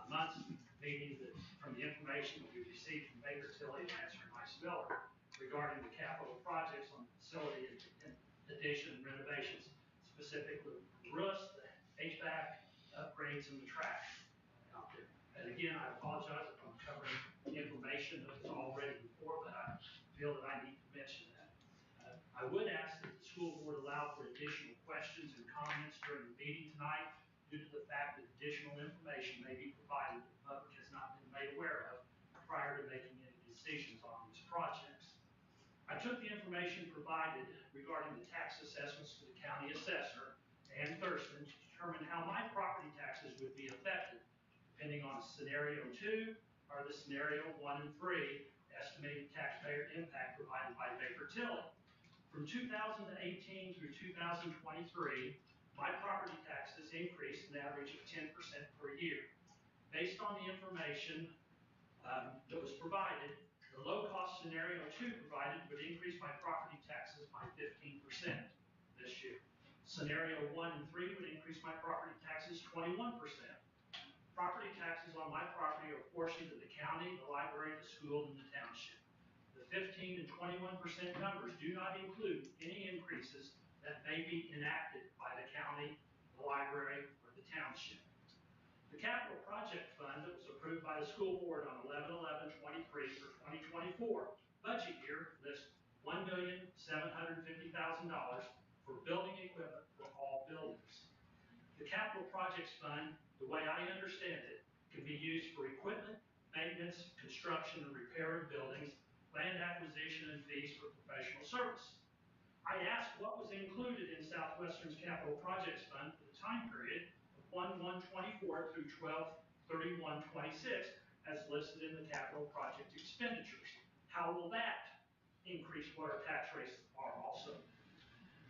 month's meeting, that from the information that we received from Baker Tilly and Master Rice Miller regarding the capital projects on the facility addition and renovations, specifically the roofs, the HVAC upgrades, and the track out there. And again, I apologize if I'm covering information that was already before, but I feel that I need to mention that. I would ask that the school board allow for additional questions and comments during the meeting tonight due to the fact that additional information may be provided that the public has not been made aware of prior to making any decisions on these projects. I took the information provided regarding the tax assessments to the county assessor and Thurston to determine how my property taxes would be affected, depending on scenario 2 or the scenario 1 and 3 estimated taxpayer impact provided by Baker Tilly. From 2018 through 2023, my property taxes increased an average of 10% per year. Based on the information that was provided, the low-cost scenario 2 provided would increase my property taxes by 15% this year. Scenario 1 and 3 would increase my property taxes 21%. Property taxes on my property are portioned to the county, the library, the school, and the township. The 15 and 21% numbers do not include any increases that may be enacted by the county, the library, or the township. The capital project fund that was approved by the school board on 11/11/23 for 2024 budget year lists $1,750,000 for building equipment for all buildings. The capital projects fund, the way I understand it, can be used for equipment, maintenance, construction, and repair of buildings, land acquisition, and fees for professional service. I asked what was included in Southwestern's capital projects fund for the time period of 1/1/24 through 12/31/26 as listed in the capital project expenditures. How will that increase what our tax rates are also?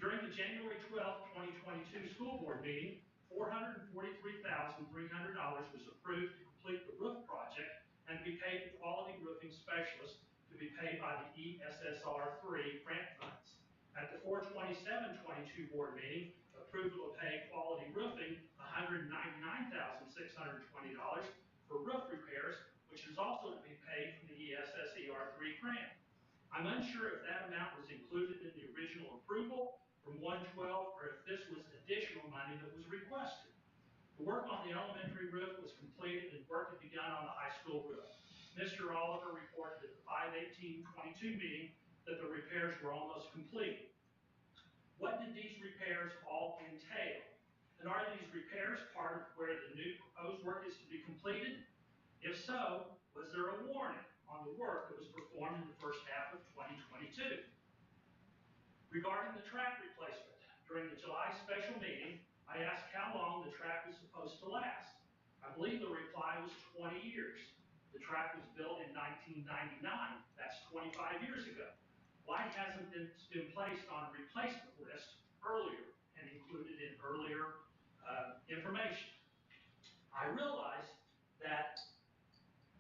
During the January 12, 2022 school board meeting, $443,300 was approved to complete the roof project and be paid to quality roofing specialists to be paid by the ESSR 3 grant funds. At the 4/27/22 board meeting, approval to pay quality roofing $199,620 for roof repairs, which is also to be paid from the ESSER 3 grant. I'm unsure if that amount was included in the original approval from 1/12 or if this was additional money that was requested. The work on the elementary roof was completed and work had begun on the high school roof. Mr. Oliver reported at the 5/18/22 meeting that the repairs were almost complete. What did these repairs all entail? And are these repairs part of where the new proposed work is to be completed? If so, was there a warning on the work that was performed in the first half of 2022? Regarding the track replacement, during the July special meeting, I asked how long the track was supposed to last. I believe the reply was 20 years. The track was built in 1999. That's 25 years ago. Why hasn't it been placed on a replacement list earlier and included in earlier information? I realize that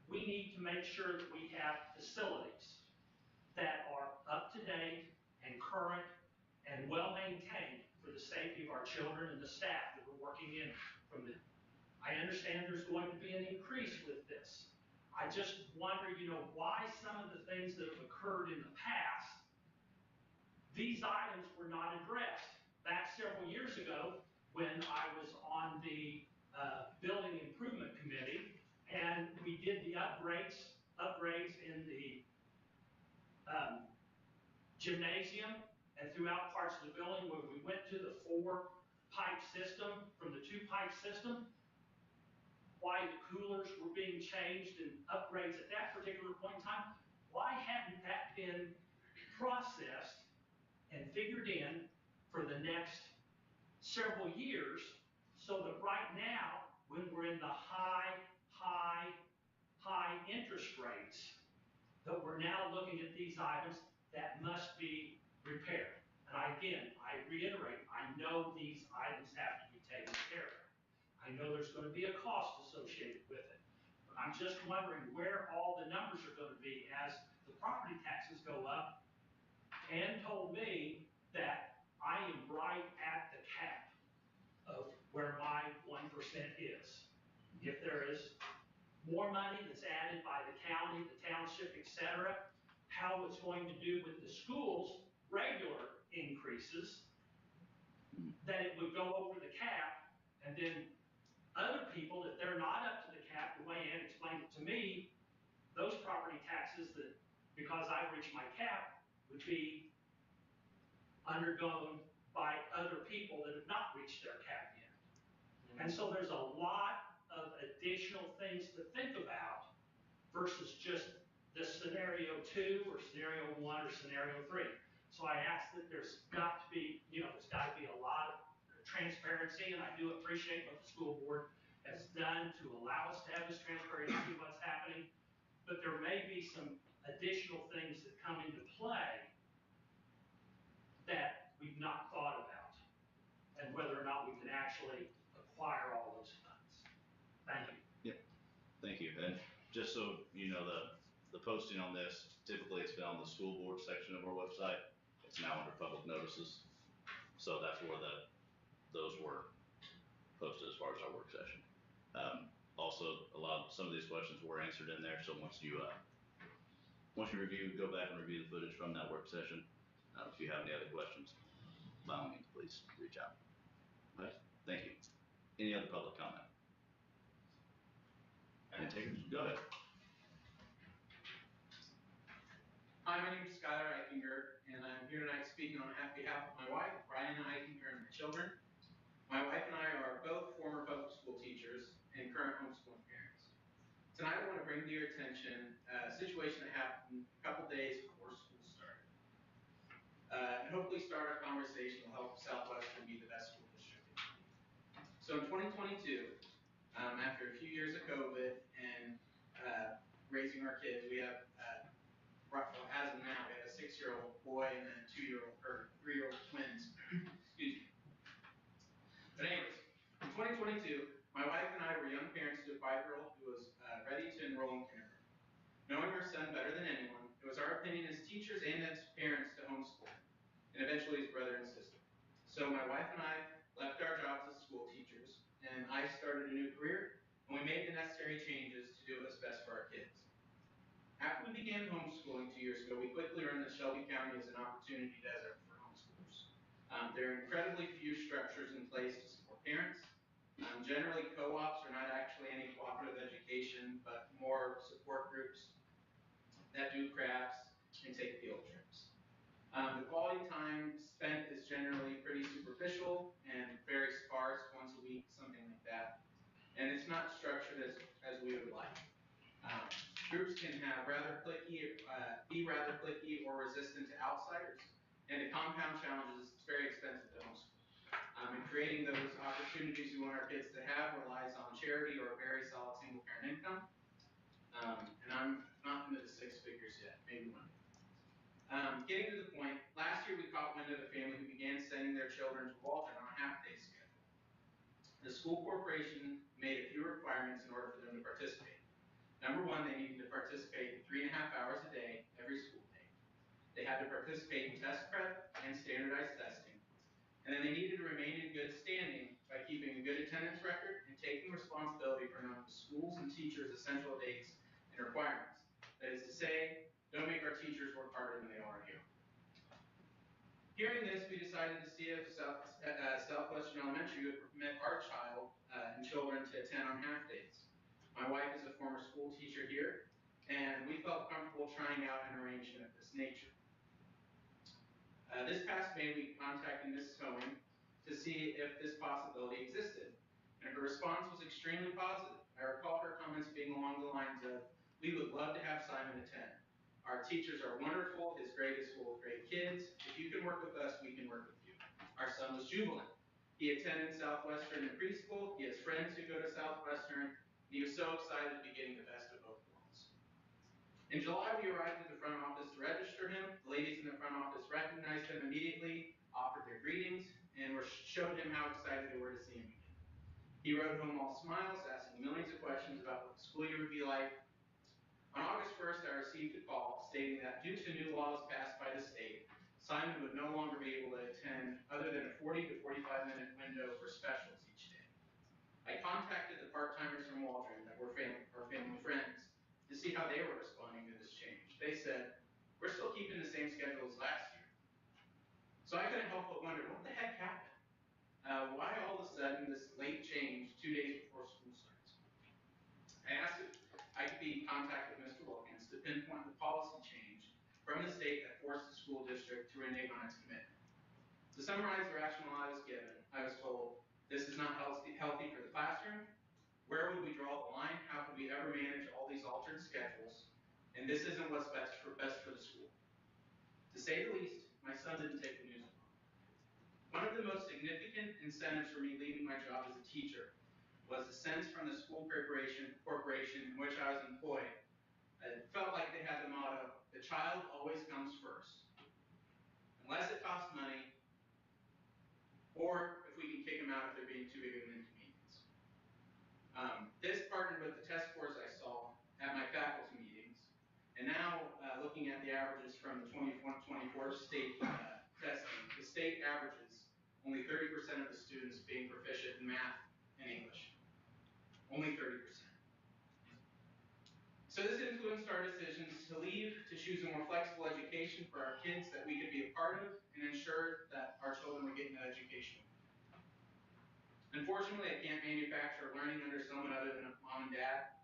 we need to make sure that we have facilities that are up to date and current and well maintained for the safety of our children and the staff that we're working in from them. I understand there's going to be an increase with this. I just wonder, why some of the things that have occurred in the past, these items were not addressed. Back several years ago, when I was on the Building Improvement Committee, and we did the upgrades in the gymnasium and throughout parts of the building where we went to the 4-pipe system from the 2-pipe system, why the coolers were being changed and upgrades at that particular point in time, why hadn't that been processed and figured in for the next several years so that right now, when we're in the high interest rates, that we're now looking at these items that must be repaired. And I reiterate, I know these items have to be taken care of. I know there's going to be a cost associated with it. But I'm just wondering where all the numbers are going to be as the property taxes go up, and told me that I am right at the cap of where my 1% is. If there is more money that's added by the county, the township, etc., how it's going to do with the school's regular increases, that it would go over the cap, and then other people, if they're not up to the cap, the way Ann explained it to me, those property taxes that because I reached my cap, would be undergone by other people that have not reached their cap yet. And so there's a lot of additional things to think about versus just the scenario 2 or scenario 1 or scenario 3. So I ask that there's got to be, there's got to be a lot of transparency, and I do appreciate what the school board has done to allow us to have this transparency, see what's happening. But there may be some additional things that come into play that we've not thought about, and whether or not we can actually acquire all those funds. Thank you. Thank you. And just so you know, the posting on this, typically it's been on the school board section of our website. It's now under public notices. So that's where those were posted as far as our work session. Also, some of these questions were answered in there. So once you review, go back and review the footage from that work session. If you have any other questions, by all means, please reach out. All right. Thank you. Any other public comment? Any takers? Go ahead. Hi, my name is Skylar Eichinger, and I'm here tonight speaking on behalf of my wife, Brianna Eichinger, and my children. My wife and I are both former public school teachers and current homeschooling parents. Tonight I want to bring to your attention a situation that happened a couple days before school started. And hopefully start a conversation that will help Southwestern be the best school district it can be. So in 2022, after a few years of COVID and raising our kids, we have, as of now, we have a 6-year-old boy and then 3-year-old twins. Excuse me. But anyways, in 2022, my wife and I were young parents to a 5-year-old who was ready to enroll in kindergarten. Knowing our son better than anyone, it was our opinion as teachers and as parents to homeschool him, and eventually his brother and sister. So my wife and I left our jobs as school teachers, and I started a new career, and we made the necessary changes to do what's best for our kids. After we began homeschooling 2 years ago, we quickly learned that Shelby County is an opportunity desert for homeschoolers. There are incredibly few structures in place to support parents. Generally, co-ops are not actually any cooperative education, but more support groups that do crafts and take field trips. The quality time spent is generally pretty superficial and very sparse, once a week, something like that. And it's not structured as we would like. Groups can have be rather cliquey or resistant to outsiders. And to compound challenges, it's very expensive to homeschool. And creating those opportunities we want our kids to have relies on charity or a very solid single parent income. And I'm not into the 6 figures yet, maybe one day. Getting to the point, last year we caught wind of a family who began sending their children to Walton on a half-day schedule. The school corporation made a few requirements in order for them to participate. Number 1, they needed to participate in 3.5 hours a day, every school day. They had to participate in test prep and standardized testing. And then they needed to remain in good standing by keeping a good attendance record and taking responsibility for knowing the schools and teachers' essential dates and requirements. That is to say, don't make our teachers work harder than they already are. Hearing this, we decided to see if Southwestern Elementary would permit our child and children to attend on half days. My wife is a former school teacher here, and we felt comfortable trying out an arrangement of this nature. This past May, we contacted Ms. Cohen to see if this possibility existed, and her response was extremely positive. I recall her comments being along the lines of, "We would love to have Simon attend. Our teachers are wonderful, his grade is full of great kids. If you can work with us, we can work with you." Our son was jubilant. He attended Southwestern in preschool, he has friends who go to Southwestern, and he was so excited to be getting the best of both worlds. In July, we arrived at the front office to register him. The ladies in the front office recognized him immediately, offered their greetings, and showed him how excited they were to see him again. He rode home all smiles, asking millions of questions about what the school year would be like. On August 1st, I received a call stating that due to new laws passed by the state, Simon would no longer be able to attend other than a 40 to 45-minute window for specials each day. I contacted the part-timers from Waldron that were our family friends to see how they were responding to this change. They said, "We're still keeping the same schedule as last year." So I couldn't help but wonder, what the heck happened? Why all of a sudden this late change 2 days before school starts? I asked if I could be in contact with Mr. Wilkins to pinpoint the policy change summarize the rationale I was given, I was told, this is not healthy for the classroom. Where would we draw the line? How could we ever manage all these altered schedules? And this isn't what's best for the school. To say the least, my son didn't take the news well. One of the most significant incentives for me leaving my job as a teacher was the sense from the school corporation in which I was employed. It felt like they had the motto, the child always comes first. Unless it costs money, or if we can kick them out if they're being too big of an inconvenience. This partnered with the test scores I saw at my faculty meetings, and now looking at the averages from the 2024 state testing, the state averages only 30% of the students being proficient in math and English. Only 30%. So this influenced our decisions to leave to choose a more flexible education for our kids that we could be a part of and ensure that our children were getting that education. Unfortunately, I can't manufacture learning under someone other than a mom and dad.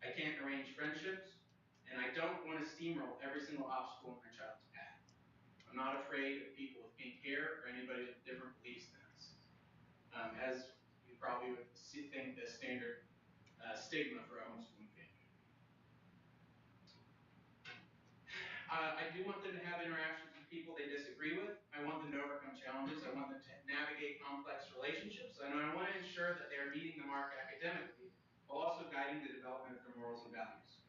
I can't arrange friendships, and I don't want to steamroll every single obstacle in my child's path. I'm not afraid of people with pink hair or anybody with different beliefs than us. As you probably would think the standard stigma for a homeschooling family. I do want them to have interactions with people they disagree with. I want them to overcome challenges. I want them to navigate complex relationships. And I want to ensure that they are meeting the mark academically, while also guiding the development of their morals and values.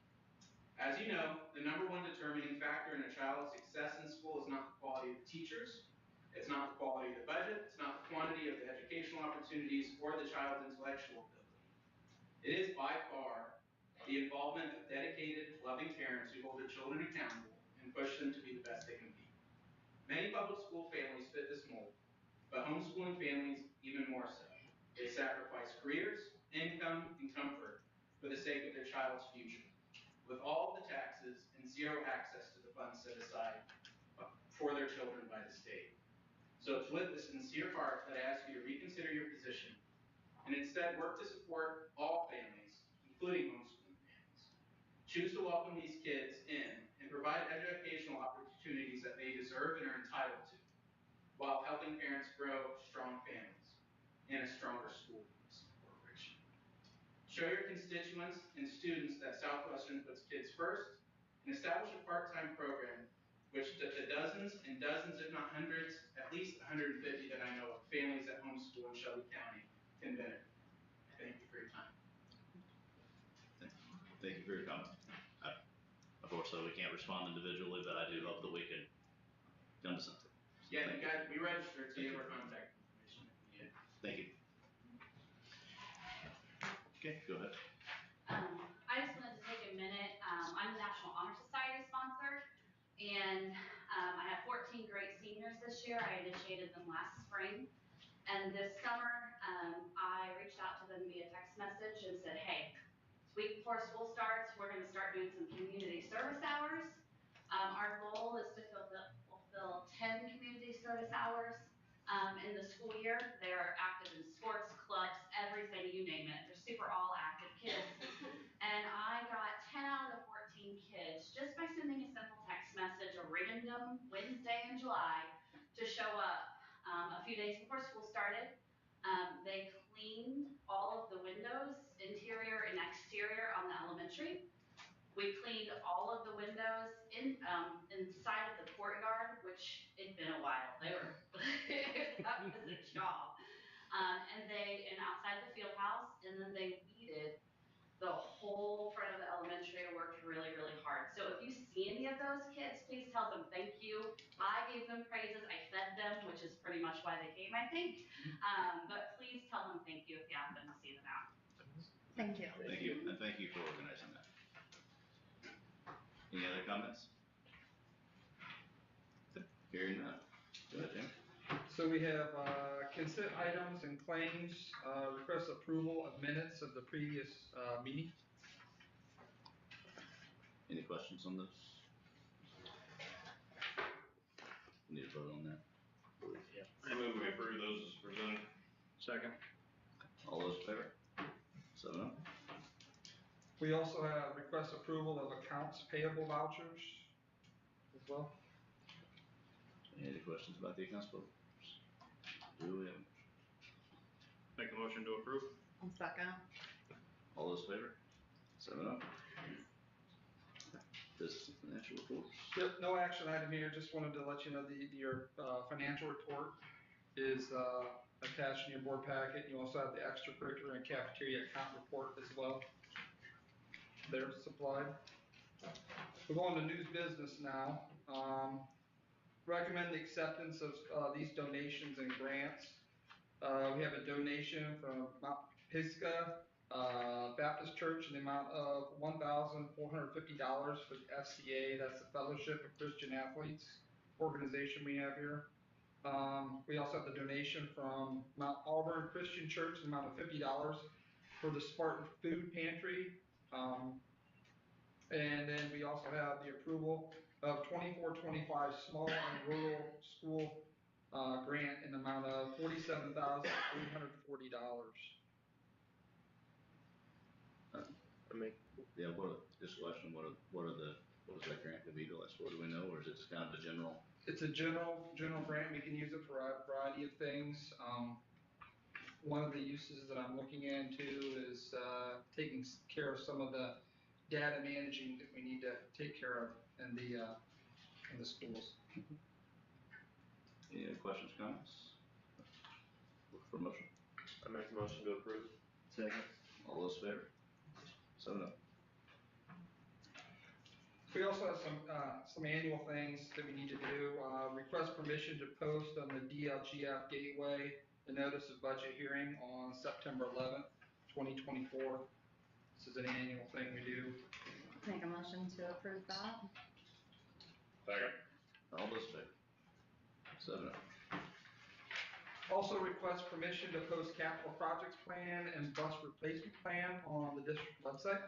As you know, the #1 determining factor in a child's success in school is not the quality of the teachers, it's not the quality of the budget, it's not the quantity of the educational opportunities or the child's intellectual ability. It is by far the involvement of dedicated, loving parents who hold their children accountable and push them to be the best they can be. Many public school families fit this mold, but homeschooling families even more so. They sacrifice careers, income, and comfort for the sake of their child's future, with all the taxes and zero access to the funds set aside for their children by the state. So it's with a sincere heart that I ask you to reconsider your position and instead work to support all families, including homeschooling families. Choose to welcome these kids in and provide educational opportunities that they deserve and are entitled to, while helping parents grow strong families and a stronger school corporation. Show your constituents and students that Southwestern puts kids first, and establish a part-time program which the dozens and dozens, if not hundreds, at least 150 that I know of, families that homeschool in Shelby County can benefit. Thank you for your time. Thank you for your comment. Unfortunately, we can't respond individually, but I do hope that we can come to something. Yeah, you guys, we registered, so you have our contact information if you need it. Thank you. Okay, go ahead. I just wanted to take a minute. I'm the National Honor Society sponsor, and I have 14 great seniors this year. I initiated them last spring. And this summer, I reached out to them via text message and said, hey, week before school starts, we're going to start doing some community service hours. Our goal is to fulfill 10 community service hours in the school year. They are active in sports, clubs, everything, you name it. They're super all active kids. And I got 10 out of the 14 kids just by sending a simple text message, a random Wednesday in July, to show up a few days before school started. They cleaned all of the windows, interior and exterior, on the elementary. We cleaned all of the windows inside of the courtyard, which it'd been a while. They were, that was a job. And outside the field house, and then they weeded the whole front of the elementary. Worked really, really hard. So if you see any of those kids, please tell them thank you. I gave them praises. I fed them, which is pretty much why they came, I think. But please tell them thank you if you happen to see them out. Thank you. Thank you, and thank you for organizing that. Any other comments? Hearing none. Go ahead, Jim. So we have consent items and claims, request approval of minutes of the previous meeting. Any questions on those? We need to vote on that. I move we approve those as presented. Second. All those in favor? 7-0. We also have request approval of accounts payable vouchers as well. Any questions about the accounts payable? motion to approve. One second. All those in favor? 7-0. Business and financial reports. Yep, no action item here, just wanted to let you know your financial report is attached in your board packet. You also have the extracurricular and cafeteria account report as well. They're supplied. We're going to news business now. Recommend the acceptance of these donations and grants. We have a donation from Mount Pisgah Baptist Church in the amount of $1,450 for the FCA. That's the Fellowship of Christian Athletes organization we have here. We also have the donation from Mount Auburn Christian Church in the amount of $50 for the Spartan Food Pantry. And then we also have the approval of 2425 Small and Rural School grant in the amount of $47,840. Yeah, just question, what is that grant gonna be to us? What do we know, or is it just kind of a general? It's a general grant. We can use it for a variety of things. One of the uses that I'm looking into is taking care of some of the data managing that we need to take care of in the schools. Any other questions, comments? Look for a motion. I make a motion to approve. Second. All those in favor? 7-0. We also have some annual things that we need to do. Request permission to post on the DLGF Gateway the notice of budget hearing on September 11th, 2024. This is an annual thing we do. Make a motion to approve that. Second. All those in favor? 7-0. Also request permission to post capital projects plan and bus replacement plan on the district website.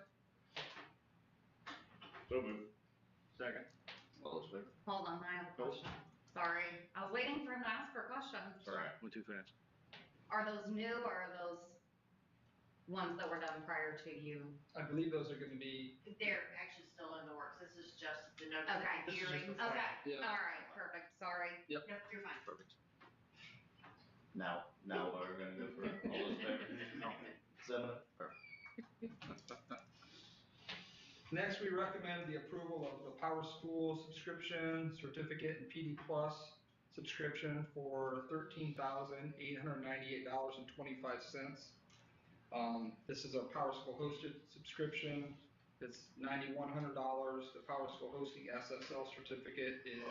So moved. Second. All those in favor? Hold on, I have a question. Sorry, I was waiting for him to ask for questions. All right. Went too fast. Are those new or are those ones that were done prior to you? I believe those are going to be. They're actually still in the works. This is just the notice. Okay, This is just hearing, the okay, Yeah. all right, perfect, sorry. Yep. Yep, you're fine. Perfect. Now we're gonna go for all those in favor? No. 7-0. Perfect. Next, we recommend the approval of the Power School subscription certificate and PD Plus subscription for $13,898.25. This is a Power School hosted subscription. It's $9,100. The Power School hosting SSL certificate is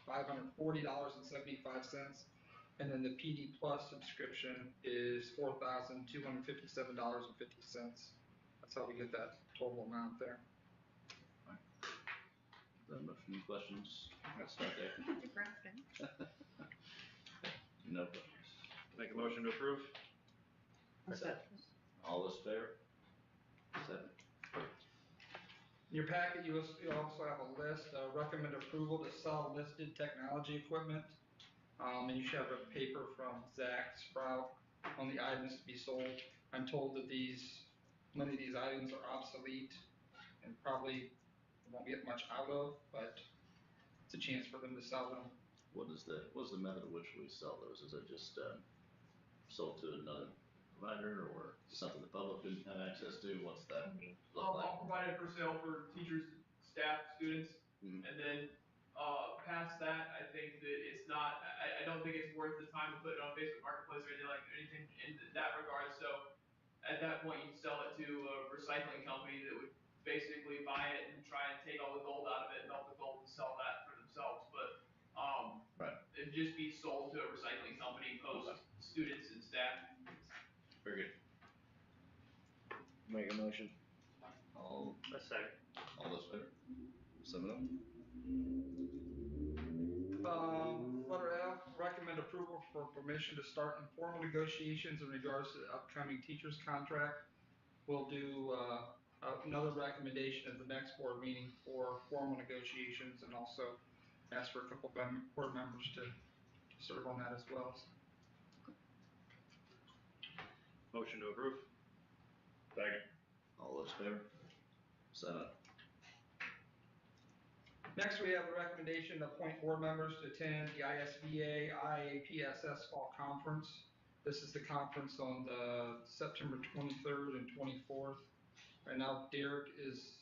$540.75. And then the PD Plus subscription is $4,257.50. That's how we get that total amount there. Any questions? Let's start there. No questions. Make a motion to approve. All those in favor? 7. In your packet, you also have a list, recommend approval to sell listed technology equipment. And you should have a paper from Zach Sprout on the items to be sold. I'm told that many of these items are obsolete and probably won't get much out of, but it's a chance for them to sell them. What's the method of which we sell those? Is it just sold to another provider, or something the public can have access to? What's that look like? I'll provide it for sale for teachers, staff, students, Mhm. and then past that, I think that it's not. I don't think it's worth the time to put it on Facebook Marketplace or anything in that regard. So at that point, you sell it to a recycling company that would basically buy it and try and take all the gold out of it, melt the gold, and sell that for themselves. But Right. it'd just be sold to a recycling company, post students and staff. Very good. Make a motion. All A second. those in favor? 7-0. Letter F, recommend approval for permission to start informal negotiations in regards to the upcoming teacher's contract. We'll do another recommendation at the next board meeting for formal negotiations, and also ask for a couple of board members to serve on that as well. Motion to approve. Second. All those in favor? 7-0. Next, we have a recommendation to appoint board members to attend the ISBA IAPSS Fall Conference. This is the conference on the September 23rd and 24th. Right now, Derek is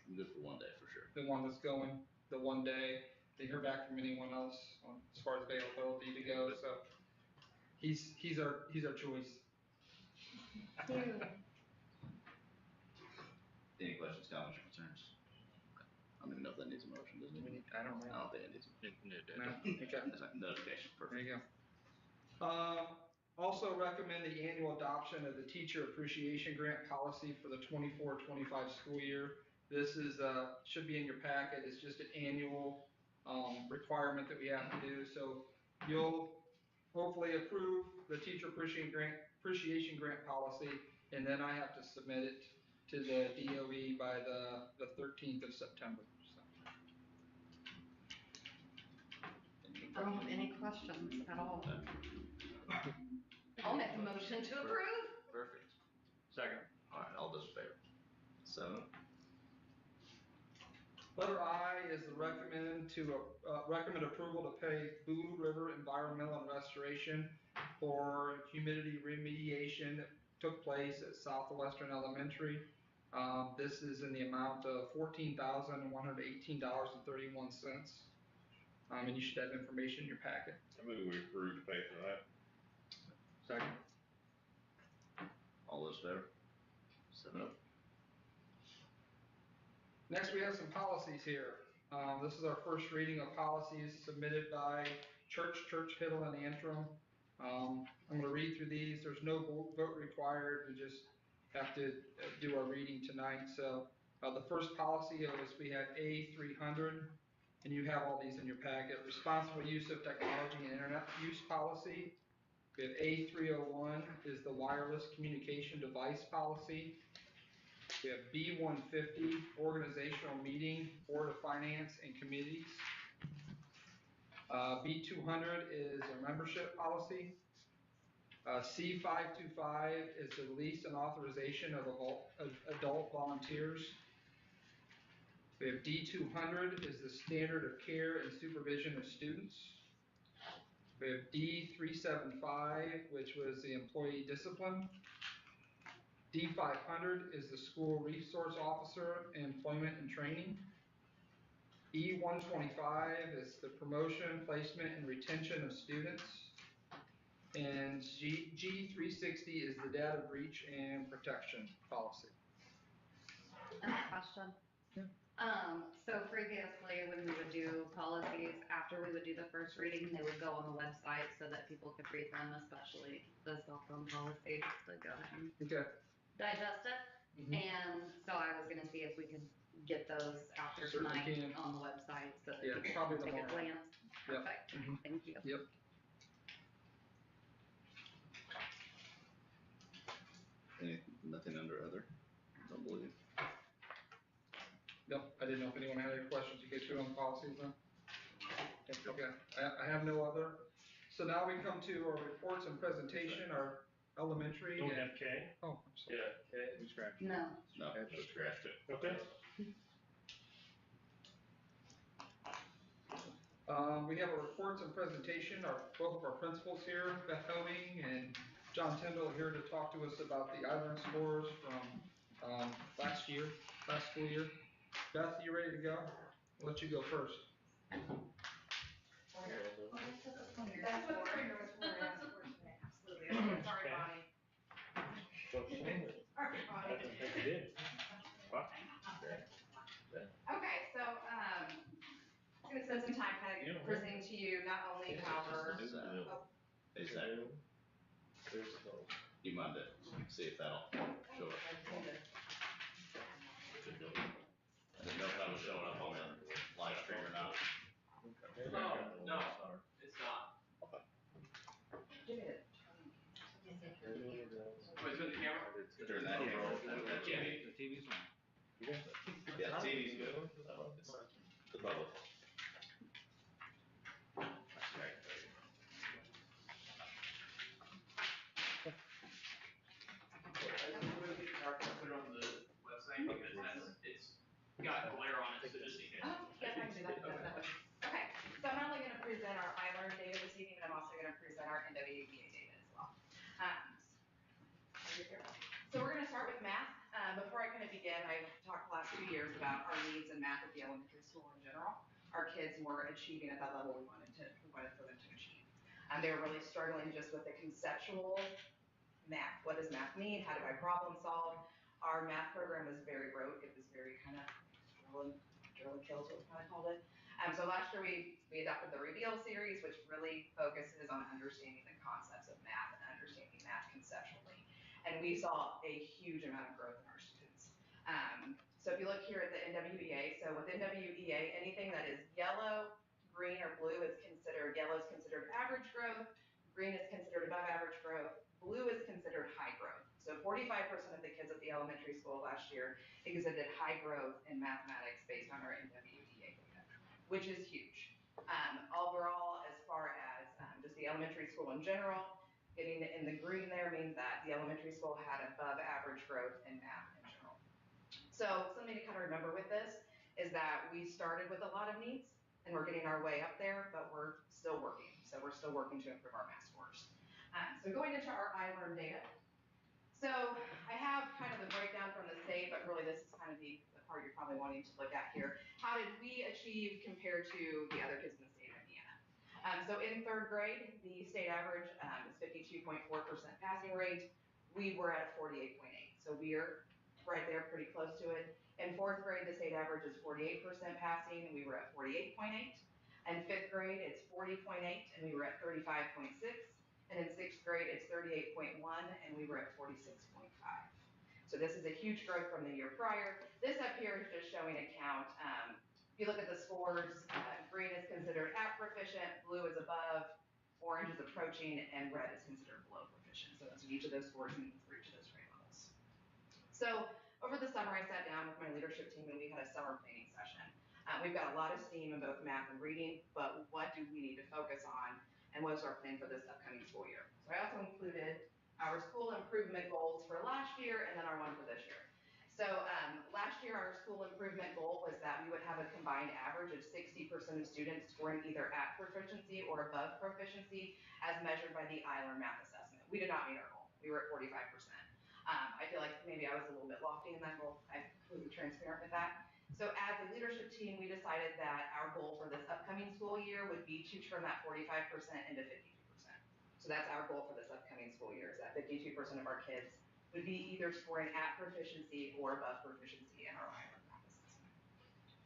I'm good for one day for sure. the one that's going the one day. Didn't hear back from anyone else on, as far as availability to go, so he's our choice. Any questions, comments, or concerns? I don't even know if that needs a motion, does it? I don't know. I don't think it needs a motion. No? Okay. It's like notification, There perfect. you go. Also recommend the annual adoption of the teacher appreciation grant policy for the 24-25 school year. This is, should be in your packet. It's just an annual, requirement that we have to do. So you'll hopefully approve the teacher appreciation grant policy, and then I have to submit it to the DOE by the 13th of September. So. Any questions at all? I'll make a motion to approve. Perfect. Second. All right, all those in favor? 7. Letter I is the recommend approval to pay Blue River Environmental and Restoration for humidity remediation that took place at Southwestern Elementary. This is in the amount of $14,118.31. And you should have information in your packet. I move we approve to pay for that. Second. All those in favor? 7-0. Next, we have some policies here. This is our first reading of policies submitted by Church, Hiddle, and Antrim. I'm going to read through these. There's no vote required. We just have to do our reading tonight. So the first policy is we have A300, and you have all these in your packet. Responsible use of technology and internet use policy. We have A301 is the wireless communication device policy. We have B150, organizational meeting, board of finance and committees. B200 is a membership policy. C525 is the release and authorization of adult volunteers. We have D200 is the standard of care and supervision of students. We have D375, which was the employee discipline. D500 is the school resource officer, employment and training. E125 is the promotion, placement, and retention of students. And G360 is the data breach and protection policy. I have a question. Yeah. So previously when we would do policies, after we would do the first reading, they would go on the website so that people could read them, especially the cell phone policy, just to go ahead and digest it. Mm-hmm. And so I was gonna see if we could get those after tonight on the website so that people probably can take a tomorrow. glance. Yep. Perfect, Mm-hmm. Thank you. Yep. Nothing under other? Don't believe. Yep, I didn't know if anyone had any questions to get to on policies then. Okay, I have no other. So now we come to our reports and presentation, our elementary. Don't we have K? Oh, I'm sorry. Yeah, okay. We scratched. No. No, We scratched it. Okay. We have our reports and presentation. Both of our principals here, Beth Hoeing and John Tyndall, are here to talk to us about the island scores from last school year. Beth, you ready to go? I'll let you go first. That's what the trainer was for, absolutely. Okay, sorry, Bonnie. Sorry, I Bonnie. didn't think you did. What? Okay, so, I'm gonna spend some time kind of presenting to you not only our, Is that, you mind to see if that'll show up? I didn't know if that was showing up on the live stream or not. Oh, no, it's not. Wait, turn the camera? Turn that camera, that TV. The TV's on. Yeah, TV's good. It's the public. Put it on the website because it's got glare on it, so just in case. oh, yes, I can do that. Okay, so I'm not only gonna present our iLearn data this evening, but I'm also gonna present our NWEA data as well. 2 years about our needs in math at the elementary school in general. Our kids weren't achieving at that level we wanted for them to achieve. They were really struggling just with the conceptual math. What does math mean? How do I problem solve? Our math program was very rote. It was very kind of drill and kill is what we kind of called it. So last year we adopted the Reveal series, which really focuses on understanding the concepts of math and understanding math conceptually. And we saw a huge amount of growth in our students. So if you look here at the NWEA, so with NWEA, anything that is yellow, green, or blue is considered, yellow is considered average growth, green is considered above average growth, blue is considered high growth. So 45% of the kids at the elementary school last year exhibited high growth in mathematics based on our NWEA data, which is huge. Overall, as far as just the elementary school in general, getting in the green there means that the elementary school had above average growth in math in general. So something to kind of remember with this is that we started with a lot of needs and we're getting our way up there, but we're still working. So we're still working to improve our math scores. So going into our iLearn data. So I have kind of the breakdown from the state, but really this is kind of the part you're probably wanting to look at here. How did we achieve compared to the other kids in the state of Indiana? So in third grade, the state average is 52.4% passing rate. We were at 48.8. So we're right there, pretty close to it. In fourth grade, the state average is 48% passing, and we were at 48.8. In fifth grade, it's 40.8, and we were at 35.6. And in sixth grade, it's 38.1, and we were at 46.5. So this is a huge growth from the year prior. This up here is just showing a count. If you look at the scores, green is considered at proficient, blue is above, orange is approaching, and red is considered below proficient. So that's what each of those scores means for each of those grade levels. So over the summer, I sat down with my leadership team and we had a summer planning session. We've got a lot of steam in both math and reading, but what do we need to focus on and what's our plan for this upcoming school year? So I also included our school improvement goals for last year and then our one for this year. So last year, our school improvement goal was that we would have a combined average of 60% of students scoring either at proficiency or above proficiency as measured by the iLearn math assessment. We did not meet our goal. We were at 45%. I feel like maybe I was a little bit lofty in that goal. I'm completely transparent with that. So as a leadership team, we decided that our goal for this upcoming school year would be to turn that 45% into 52%. So that's our goal for this upcoming school year, is that 52% of our kids would be either scoring at proficiency or above proficiency in our iLearn math assessment.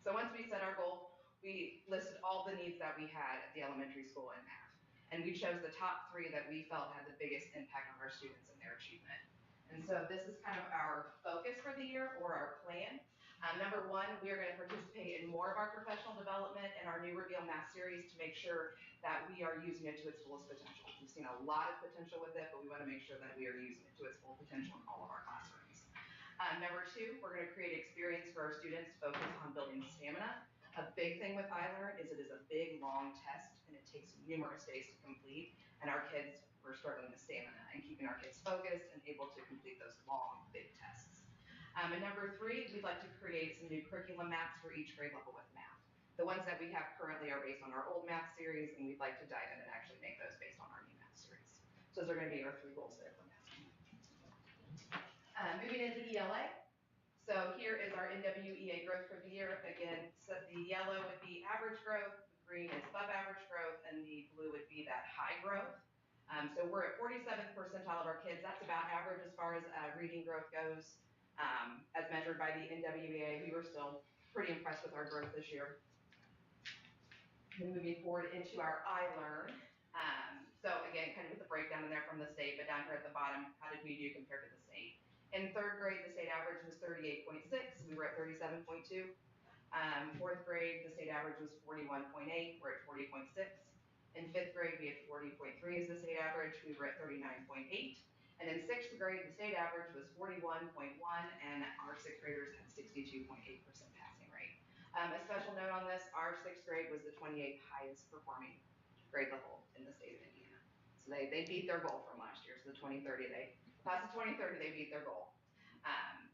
So once we set our goal, we listed all the needs that we had at the elementary school in math. And we chose the top 3 that we felt had the biggest impact on our students and their achievement. And so this is kind of our focus for the year, or our plan. Number 1, we are going to participate in more of our professional development and our new Reveal Math series to make sure that we are using it to its fullest potential. We've seen a lot of potential with it, but we want to make sure that we are using it to its full potential in all of our classrooms. Number 2, we're going to create experience for our students focused on building stamina. A big thing with iLearn is it is a big, long test, and it takes numerous days to complete, and our kids were struggling with stamina and keeping our kids focused and able to complete those long, big tests. And number 3, we'd like to create some new curriculum maps for each grade level with math. The ones that we have currently are based on our old math series, and we'd like to dive in and actually make those based on our new math series. So those are going to be our 3 goals there for math. Moving into ELA. So here is our NWEA growth for the year. Again, so the yellow would be average growth, the green is above average growth, and the blue would be that high growth. So we're at 47th percentile of our kids. That's about average as far as reading growth goes. As measured by the NWEA, we were still pretty impressed with our growth this year. And moving forward into our iLearn. So again, kind of with the breakdown in there from the state, but down here at the bottom, how did we do compared to the state? In third grade, the state average was 38.6. We were at 37.2. Fourth grade, the state average was 41.8. We're at 40.6. In fifth grade, we had 40.3 as the state average. We were at 39.8. And in sixth grade, the state average was 41.1, and our sixth graders had 62.8% passing rate. A special note on this, our sixth grade was the 28th highest performing grade level in the state of Indiana. So they beat their goal from last year. So the 2030, they passed the 2030, they beat their goal.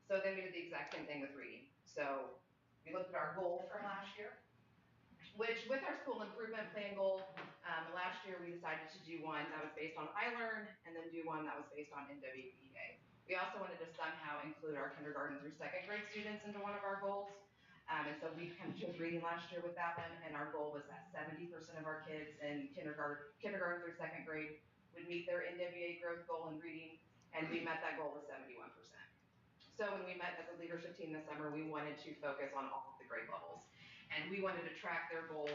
So then we did the exact same thing with reading. So we looked at our goal from last year, which with our school improvement plan goal, last year we decided to do one that was based on iLearn and then do one that was based on NWEA. We also wanted to somehow include our kindergarten through second grade students into one of our goals. And so we kind of chose reading last year with that one, and our goal was that 70% of our kids in kindergarten through second grade would meet their NWA growth goal in reading, and we met that goal with 71%. So when we met as a leadership team this summer, we wanted to focus on all of the grade levels. And we wanted to track their growth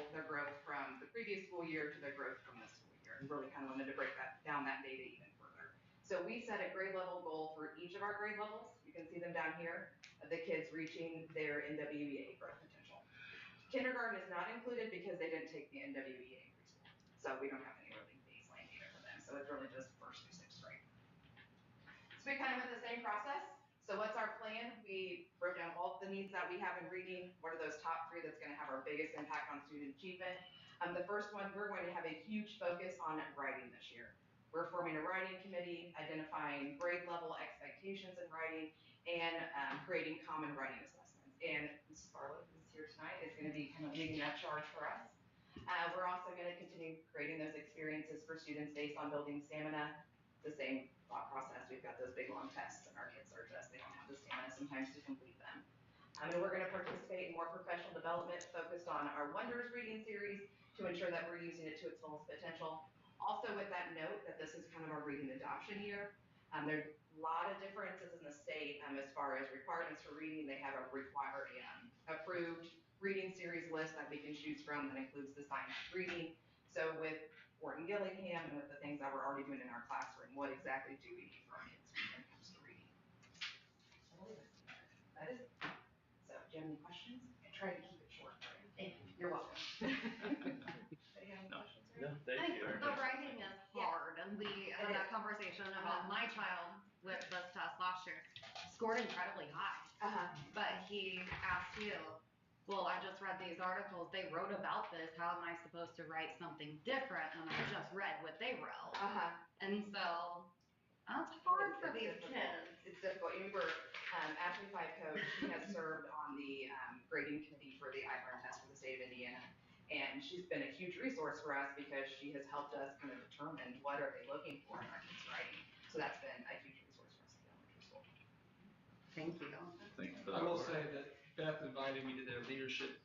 from the previous school year to their growth from this school year, and really kind of wanted to break down that data even further. So we set a grade level goal for each of our grade levels. You can see them down here, of the kids reaching their NWEA growth potential. Kindergarten is not included because they didn't take the NWEA in preschool. So we don't have any really baseline data for them. So it's really just first through sixth grade. So we kind of went the same process. So what's our plan? We broke down all of the needs that we have in reading. What are those top 3 that's going to have our biggest impact on student achievement? The first one, we're going to have a huge focus on writing this year. We're forming a writing committee, identifying grade level expectations in writing, and creating common writing assessments. And Ms. Barlow, who's here tonight, is going to be kind of leading that charge for us. We're also going to continue creating those experiences for students based on building stamina. The same thought process. We've got those big long tests, and our kids are just, they don't have the stamina sometimes to complete them. And we're going to participate in more professional development focused on our Wonders reading series to ensure that we're using it to its fullest potential. Also with that note that this is kind of our reading adoption year. There's a lot of differences in the state as far as requirements for reading. They have a approved reading series list that we can choose from that includes the science reading. So with Fort Gillingham and with the things that we're already doing in our classroom, what exactly do we need for our kids when it comes to reading? That is it. So do you have any questions? I try to keep it short. Thank you. You're welcome. No, thank you. The writing is hard, and we had that conversation about my child with this test last year. Scored incredibly high, but he asked you, well, I just read these articles, they wrote about this, how am I supposed to write something different? And I just read what they wrote. And so, that's hard for these kids. It's difficult. You remember, Ashley Five Coach, she has served on the grading committee for the iLearn test for the state of Indiana. And she's been a huge resource for us because she has helped us kind of determine what are they looking for in our kids' writing. So that's been a huge resource for us at elementary school. Thank you. Thanks for I that. will say that Beth invited me to their leadership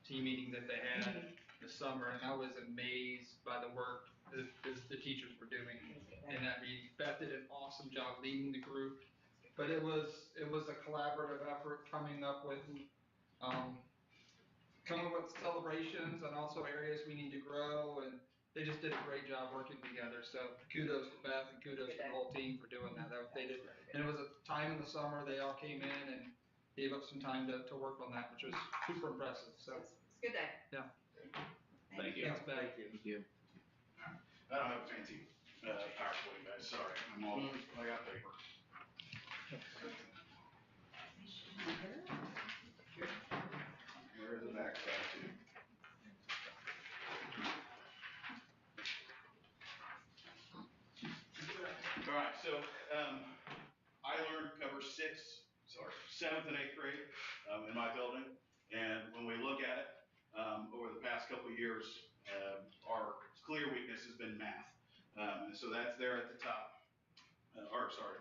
team meeting that they had this summer, and I was amazed by the work that the teachers were doing in that meeting. Beth did an awesome job leading the group, but it was a collaborative effort coming up with celebrations and also areas we need to grow, and they just did a great job working together. So kudos to Beth and kudos to the whole team for doing that. They did, and it was a time in the summer they all came in and gave up some time to work on that, which was super impressive. So it's a good day. Yeah. Thank you. Thanks, Beth. Thank you. I don't have a fancy PowerPoint, guys. Sorry, I got paper. Here's the backside too. All right, so iLearn covers 7th and 8th grade in my building, and when we look at it over the past couple of years, our clear weakness has been math, and so that's there at the top.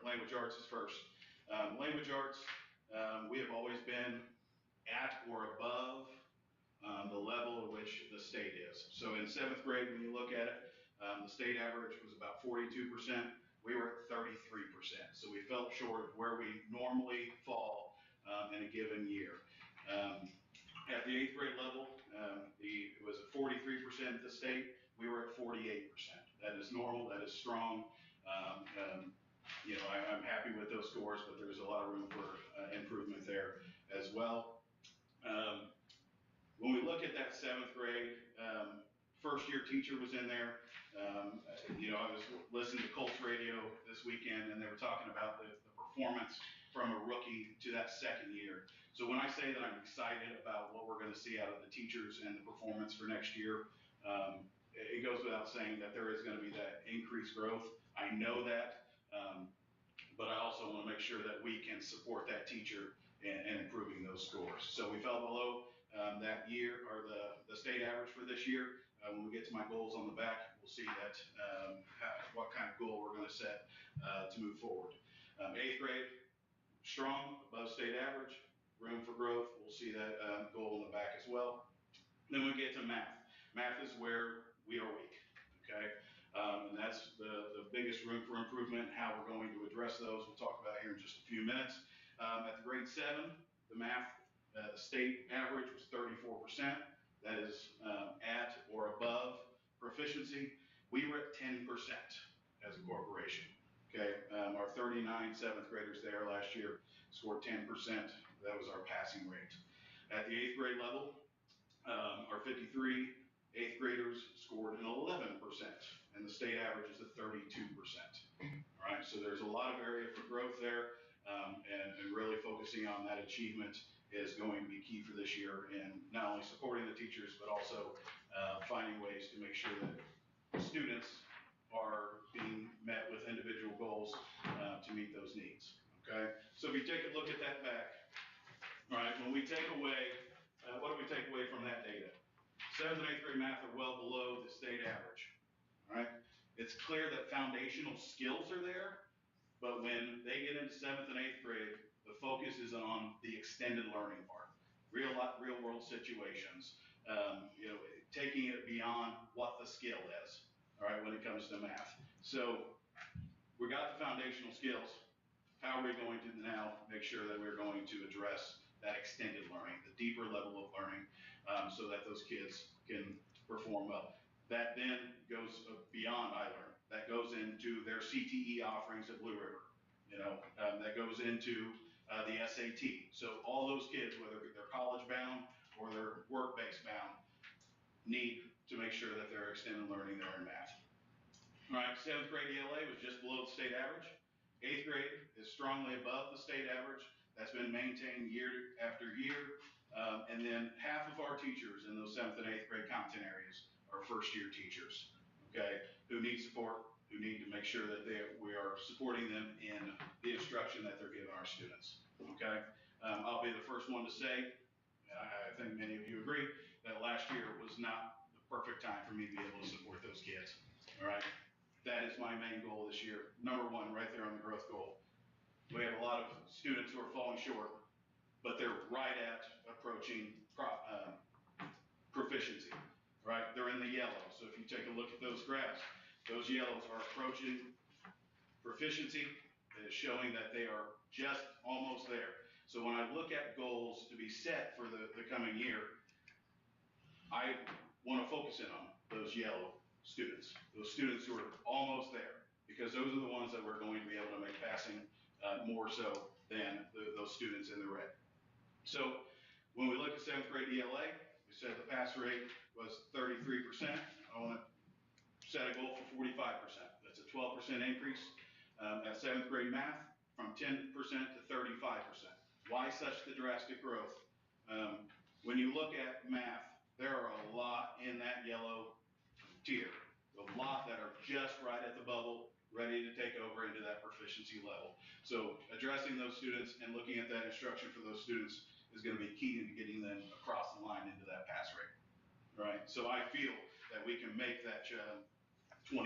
Language arts is first. Language arts, we have always been at or above the level at which the state is. So in 7th grade, when you look at it, the state average was about 42%. We were at 33%. So we fell short of where we normally fall in a given year. At the 8th grade level, it was at 43% at the state. We were at 48%. That is normal. That is strong. I'm happy with those scores, but there's a lot of room for improvement there as well. When we look at that 7th grade, first year teacher was in there. I was listening to Colts radio this weekend, and they were talking about the performance from a rookie to that second year. So when I say that I'm excited about what we're going to see out of the teachers and the performance for next year, it goes without saying that there is going to be that increased growth. I know that, but I also want to make sure that we can support that teacher in improving those scores. So we fell below that year, or the state average for this year. When we get to my goals on the back, we'll see that what kind of goal we're going to set to move forward. Eighth grade, strong, above state average, room for growth. We'll see that goal in the back as well. Then we get to math. Math is where we are weak, okay? And that's the biggest room for improvement. How we're going to address those, we'll talk about here in just a few minutes. At the grade 7, the math state average was 34%. That is at or above proficiency. We were at 10% as a corporation. Okay, our 39 seventh graders there last year scored 10%. That was our passing rate. At the 8th grade level, our 53 8th graders scored an 11%, and the state average is at 32%. All right, so there's a lot of area for growth there, and really focusing on that achievement is going to be key for this year, and not only supporting the teachers, but also finding ways to make sure that students are being met with individual goals to meet those needs, okay? So if you take a look at that back, all right, when we take away, what do we take away from that data? 7th and 8th grade math are well below the state average, all right? It's clear that foundational skills are there, but when they get into 7th and 8th grade, the focus is on the extended learning part, real world situations, taking it beyond what the skill is, all right, when it comes to math. So we got the foundational skills. How are we going to now make sure that we're going to address that extended learning, the deeper level of learning, so that those kids can perform well? That then goes beyond iLearn. That goes into their CTE offerings at Blue River. That goes into the SAT. So all those kids, whether they're college bound or they're work-based bound, need to make sure that they're extended learning there in math. All right, 7th grade ELA was just below the state average. 8th grade is strongly above the state average. That's been maintained year after year. And then half of our teachers in those 7th and 8th grade content areas are first-year teachers, okay, who need support, who need to make sure that we are supporting them in the instruction that they're giving our students, okay? I'll be the first one to say, I think many of you agree, that last year was not the perfect time for me to be able to support those kids, all right? That is my main goal this year. Number 1, right there on the growth goal. We have a lot of students who are falling short, but they're right at approaching proficiency, right? They're in the yellow. So if you take a look at those graphs, those yellows are approaching proficiency. It is showing that they are just almost there. So when I look at goals to be set for the coming year, I want to focus in on those yellow students, those students who are almost there, because those are the ones that we're going to be able to make passing more so than those students in the red. So when we look at 7th grade ELA, we said the pass rate was 33%. I want to set a goal for 45%. That's a 12% increase. At 7th grade math, from 10% to 35%. Why such the drastic growth? When you look at math, there are a lot in that yellow tier. A lot that are just right at the bubble, ready to take over into that proficiency level. So addressing those students and looking at that instruction for those students is going to be key to getting them across the line into that pass rate, right? So I feel that we can make that 25%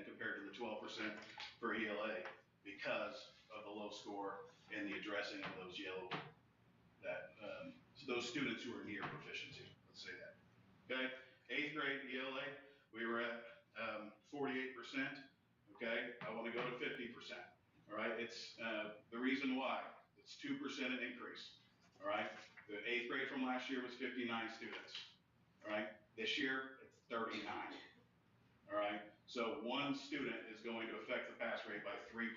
compared to the 12% for ELA because of the low score and the addressing of those yellow, those students who are near proficiency, let's say that. Okay, 8th grade ELA, we were at 48%. Okay, I want to go to 50%. All right, it's the reason why it's 2% an increase. All right, the 8th grade from last year was 59 students. All right, this year it's 39. All right, so one student is going to affect the pass rate by 3%.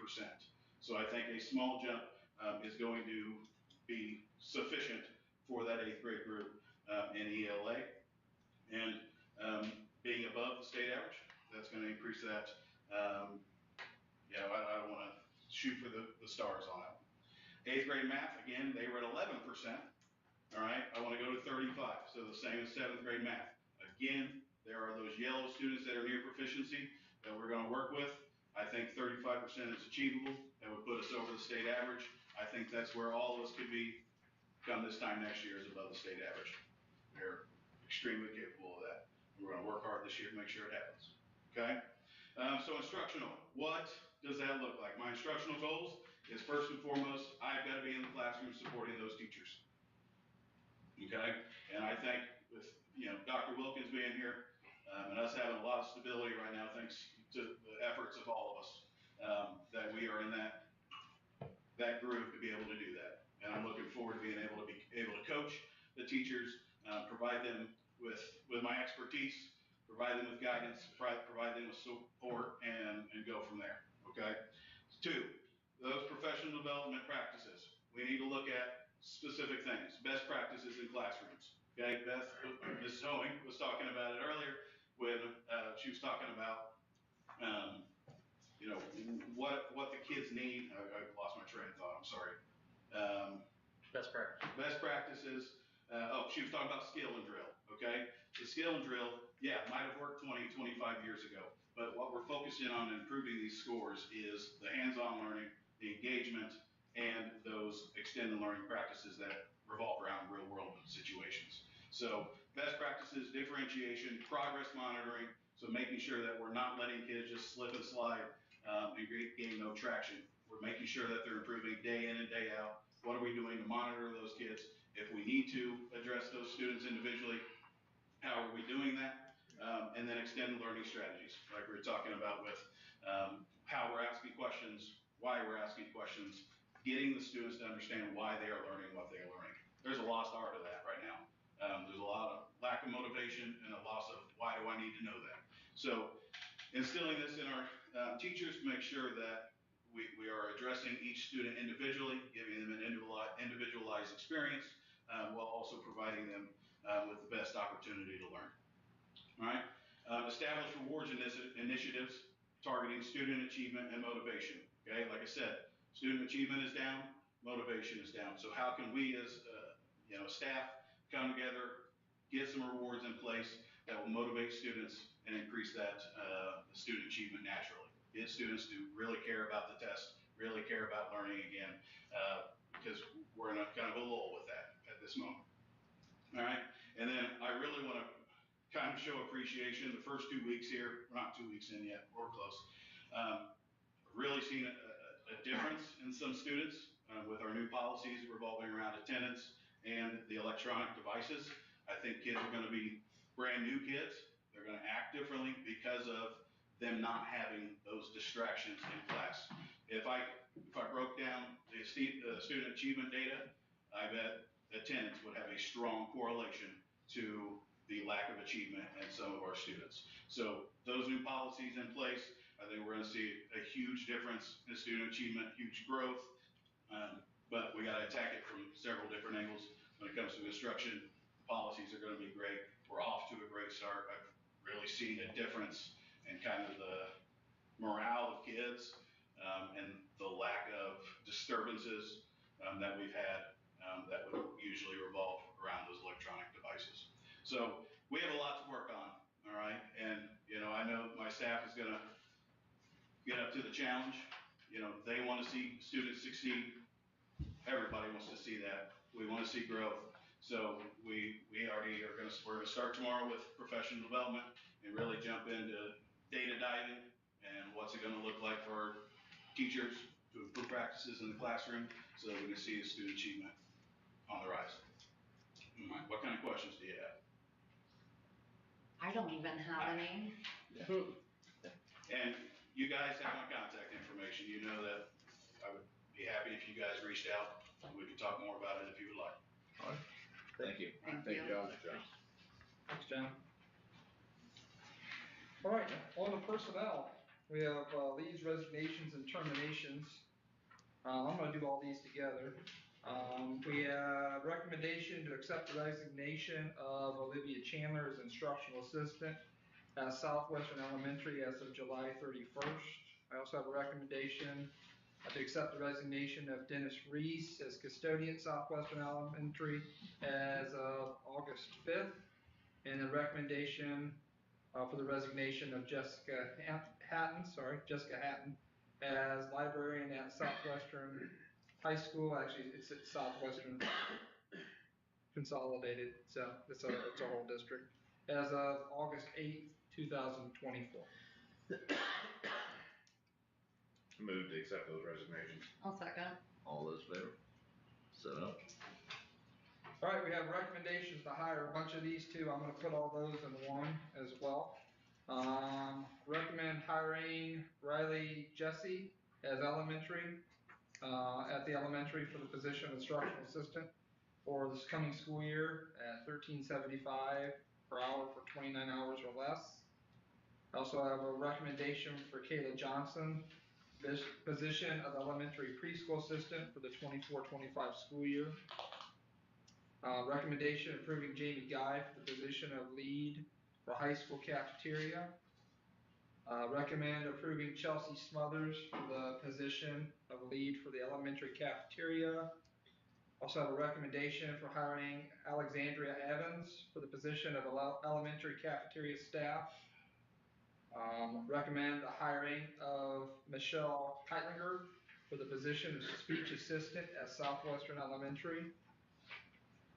So I think a small jump is going to be sufficient for that 8th grade group in ELA. And being above the state average, that's going to increase that. I don't want to shoot for the stars on that. 8th grade math, again, they were at 11%. All right, I want to go to 35. So the same as 7th grade math. Again, there are those yellow students that are near proficiency that we're going to work with. I think 35% is achievable. That would put us over the state average. I think that's where all of us could be come this time next year is above the state average. We're extremely capable of that. We're going to work hard this year to make sure it happens. Okay? So instructional, what does that look like? My instructional goals is first and foremost, I've got to be in the classroom supporting those teachers. Okay, and I think with, Dr. Wilkins being here, and us having a lot of stability right now, thanks to the efforts of all of us, that we are in that groove to be able to do that. And I'm looking forward to being able to coach the teachers, provide them with my expertise, provide them with guidance, provide them with support, and go from there. Okay. 2, those professional development practices. We need to look at specific things, best practices in classrooms. Okay, Ms. Hoeing was talking about it earlier when she was talking about, what the kids need. I lost my train of thought. I'm sorry. Best practice. Best practices. She was talking about skill and drill. Okay, the skill and drill, might have worked 20, 25 years ago, but what we're focusing on in improving these scores is the hands-on learning, the engagement, and those extended learning practices that revolve around real-world situations. So best practices, differentiation, progress monitoring, so making sure that we're not letting kids just slip and slide and gain no traction. We're making sure that they're improving day in and day out. What are we doing to monitor those kids? If we need to address those students individually, how are we doing that? And then extended learning strategies, like we were talking about with how we're asking questions, why we're asking questions, getting the students to understand why they are learning what they are learning. There's a lost art of that right now. There's a lot of lack of motivation and a loss of why do I need to know that? So instilling this in our teachers to make sure that we are addressing each student individually, giving them an individualized experience, while also providing them with the best opportunity to learn. All right. Establish rewards initiatives targeting student achievement and motivation. Okay, like I said, student achievement is down, motivation is down. So how can we as staff come together, get some rewards in place that will motivate students and increase that student achievement naturally? Get students to really care about the test, really care about learning again, because we're in a kind of a lull with that at this moment. All right, and then I really want to kind of show appreciation. The first 2 weeks here, we're not 2 weeks in yet, we're close. Really seen a difference in some students with our new policies revolving around attendance and the electronic devices. I think kids are going to be brand new kids. They're going to act differently because of them not having those distractions in class. If I broke down the student achievement data, I bet attendance would have a strong correlation to the lack of achievement in some of our students. So those new policies in place, I think we're going to see a huge difference in student achievement, huge growth, but we got to attack it from several different angles. When it comes to instruction, policies are going to be great. We're off to a great start. I've really seen a difference in kind of the morale of kids and the lack of disturbances that we've had that would usually revolve around those electronic devices. So we have a lot to work on, all right? And, I know my staff is going to get up to the challenge. They want to see students succeed. Everybody wants to see that. We want to see growth. So we already we're going to start tomorrow with professional development and really jump into data diving and what's it going to look like for our teachers to improve practices in the classroom so that we can see the student achievement on the rise. What kind of questions do you have? I don't even have any. And you guys have my contact information. You know that I would be happy if you guys reached out and we could talk more about it if you would like. All right. Thank you. Thank Thank you. you, John. Thanks, John. All right, on to personnel. We have leaves, resignations, and terminations. I'm going to do all these together. We have recommendation to accept the resignation of Olivia Chandler as instructional assistant at Southwestern Elementary as of July 31st. I also have a recommendation to accept the resignation of Dennis Reese as custodian at Southwestern Elementary as of August 5th. And a recommendation for the resignation of Jessica Hatton as librarian at Southwestern High School. Actually, it's at Southwestern Consolidated, so it's a whole district, as of August 8th, 2024. Move to accept those resignations. I'll second. All those in favor? 7-0. All right, we have recommendations to hire a bunch of these too. I'm gonna put all those in one as well. Recommend hiring Riley Jesse as elementary, at the elementary for the position of instructional assistant for this coming school year at $13.75 per hour for 29 hours or less. I also have a recommendation for Kayla Johnson, this position of elementary preschool assistant for the 24-25 school year. Recommendation approving Jamie Guy for the position of lead for high school cafeteria. Recommend approving Chelsea Smothers for the position of lead for the elementary cafeteria. Also have a recommendation for hiring Alexandria Evans for the position of elementary cafeteria staff. Recommend the hiring of Michelle Heitlinger for the position of speech assistant at Southwestern Elementary.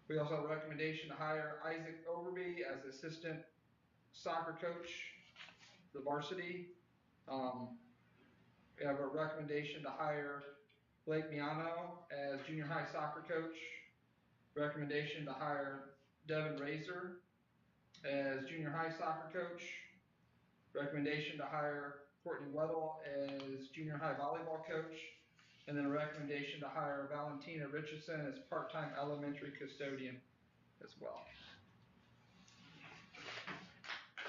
We also have a recommendation to hire Isaac Overby as assistant soccer coach, the varsity. We have a recommendation to hire Blake Miano as junior high soccer coach. Recommendation to hire Devin Razor as junior high soccer coach. Recommendation to hire Courtney Weddle as junior high volleyball coach. And then a recommendation to hire Valentina Richardson as part-time elementary custodian as well.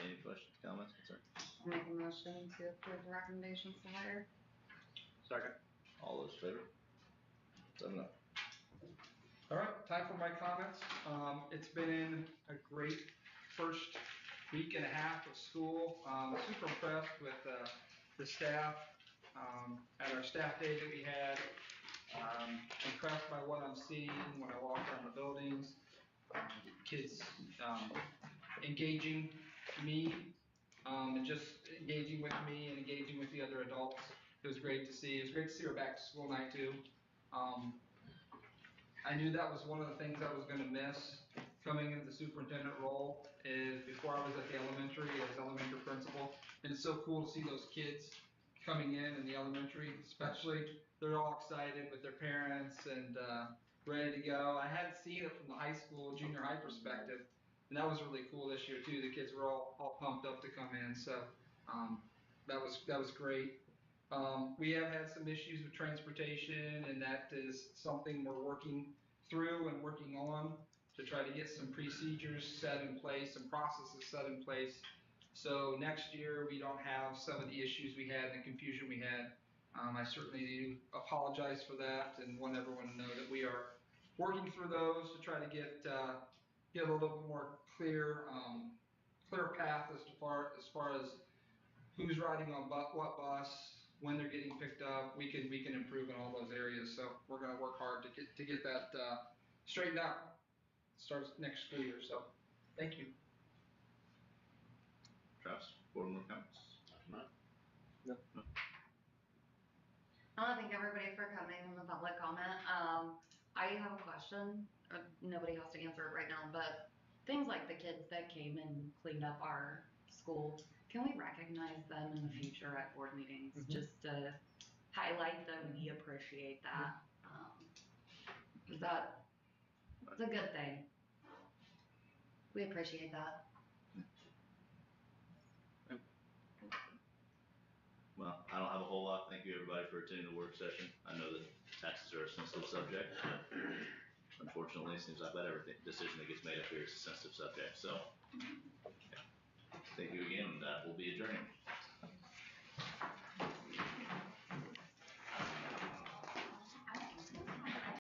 Any questions, comments, concerns? I'll make a motion to approve the recommendations to hire. Second. All those in favor? 7-0. All right, time for my comments. It's been a great first week and a half of school. Super impressed with the staff at our staff day that we had. Impressed by what I'm seeing when I walk around the buildings. Kids engaging me and just engaging with me and engaging with the other adults. It was great to see. It was great to see her back to school night too. I knew that was one of the things I was going to miss coming into the superintendent role is before I was at the elementary as elementary principal. And it's so cool to see those kids coming in the elementary, especially. They're all excited with their parents and ready to go. I hadn't seen it from the high school, junior high perspective. And that was really cool this year too. The kids were all pumped up to come in. So that was great. We have had some issues with transportation, and that is something we're working through and working on to try to get some procedures set in place, some processes set in place. So next year we don't have some of the issues we had and the confusion we had. I certainly do apologize for that and want everyone to know that we are working through those to try to get a little bit more clear path as far as who's riding on what bus, when they're getting picked up. We can improve in all those areas. So we're going to work hard to get that straightened out. Starts next school year. So thank you. Travis, board member comments? No. I want to thank everybody for coming in the public comment. I have a question. Nobody has to answer it right now, but things like the kids that came and cleaned up our school, can we recognize them in the future at board meetings just to highlight that we appreciate that? It's a good thing. We appreciate that. Well, I don't have a whole lot. Thank you everybody for attending the work session. I know that taxes are a sensitive subject. Unfortunately, it seems like about every decision that gets made up here is a sensitive subject. So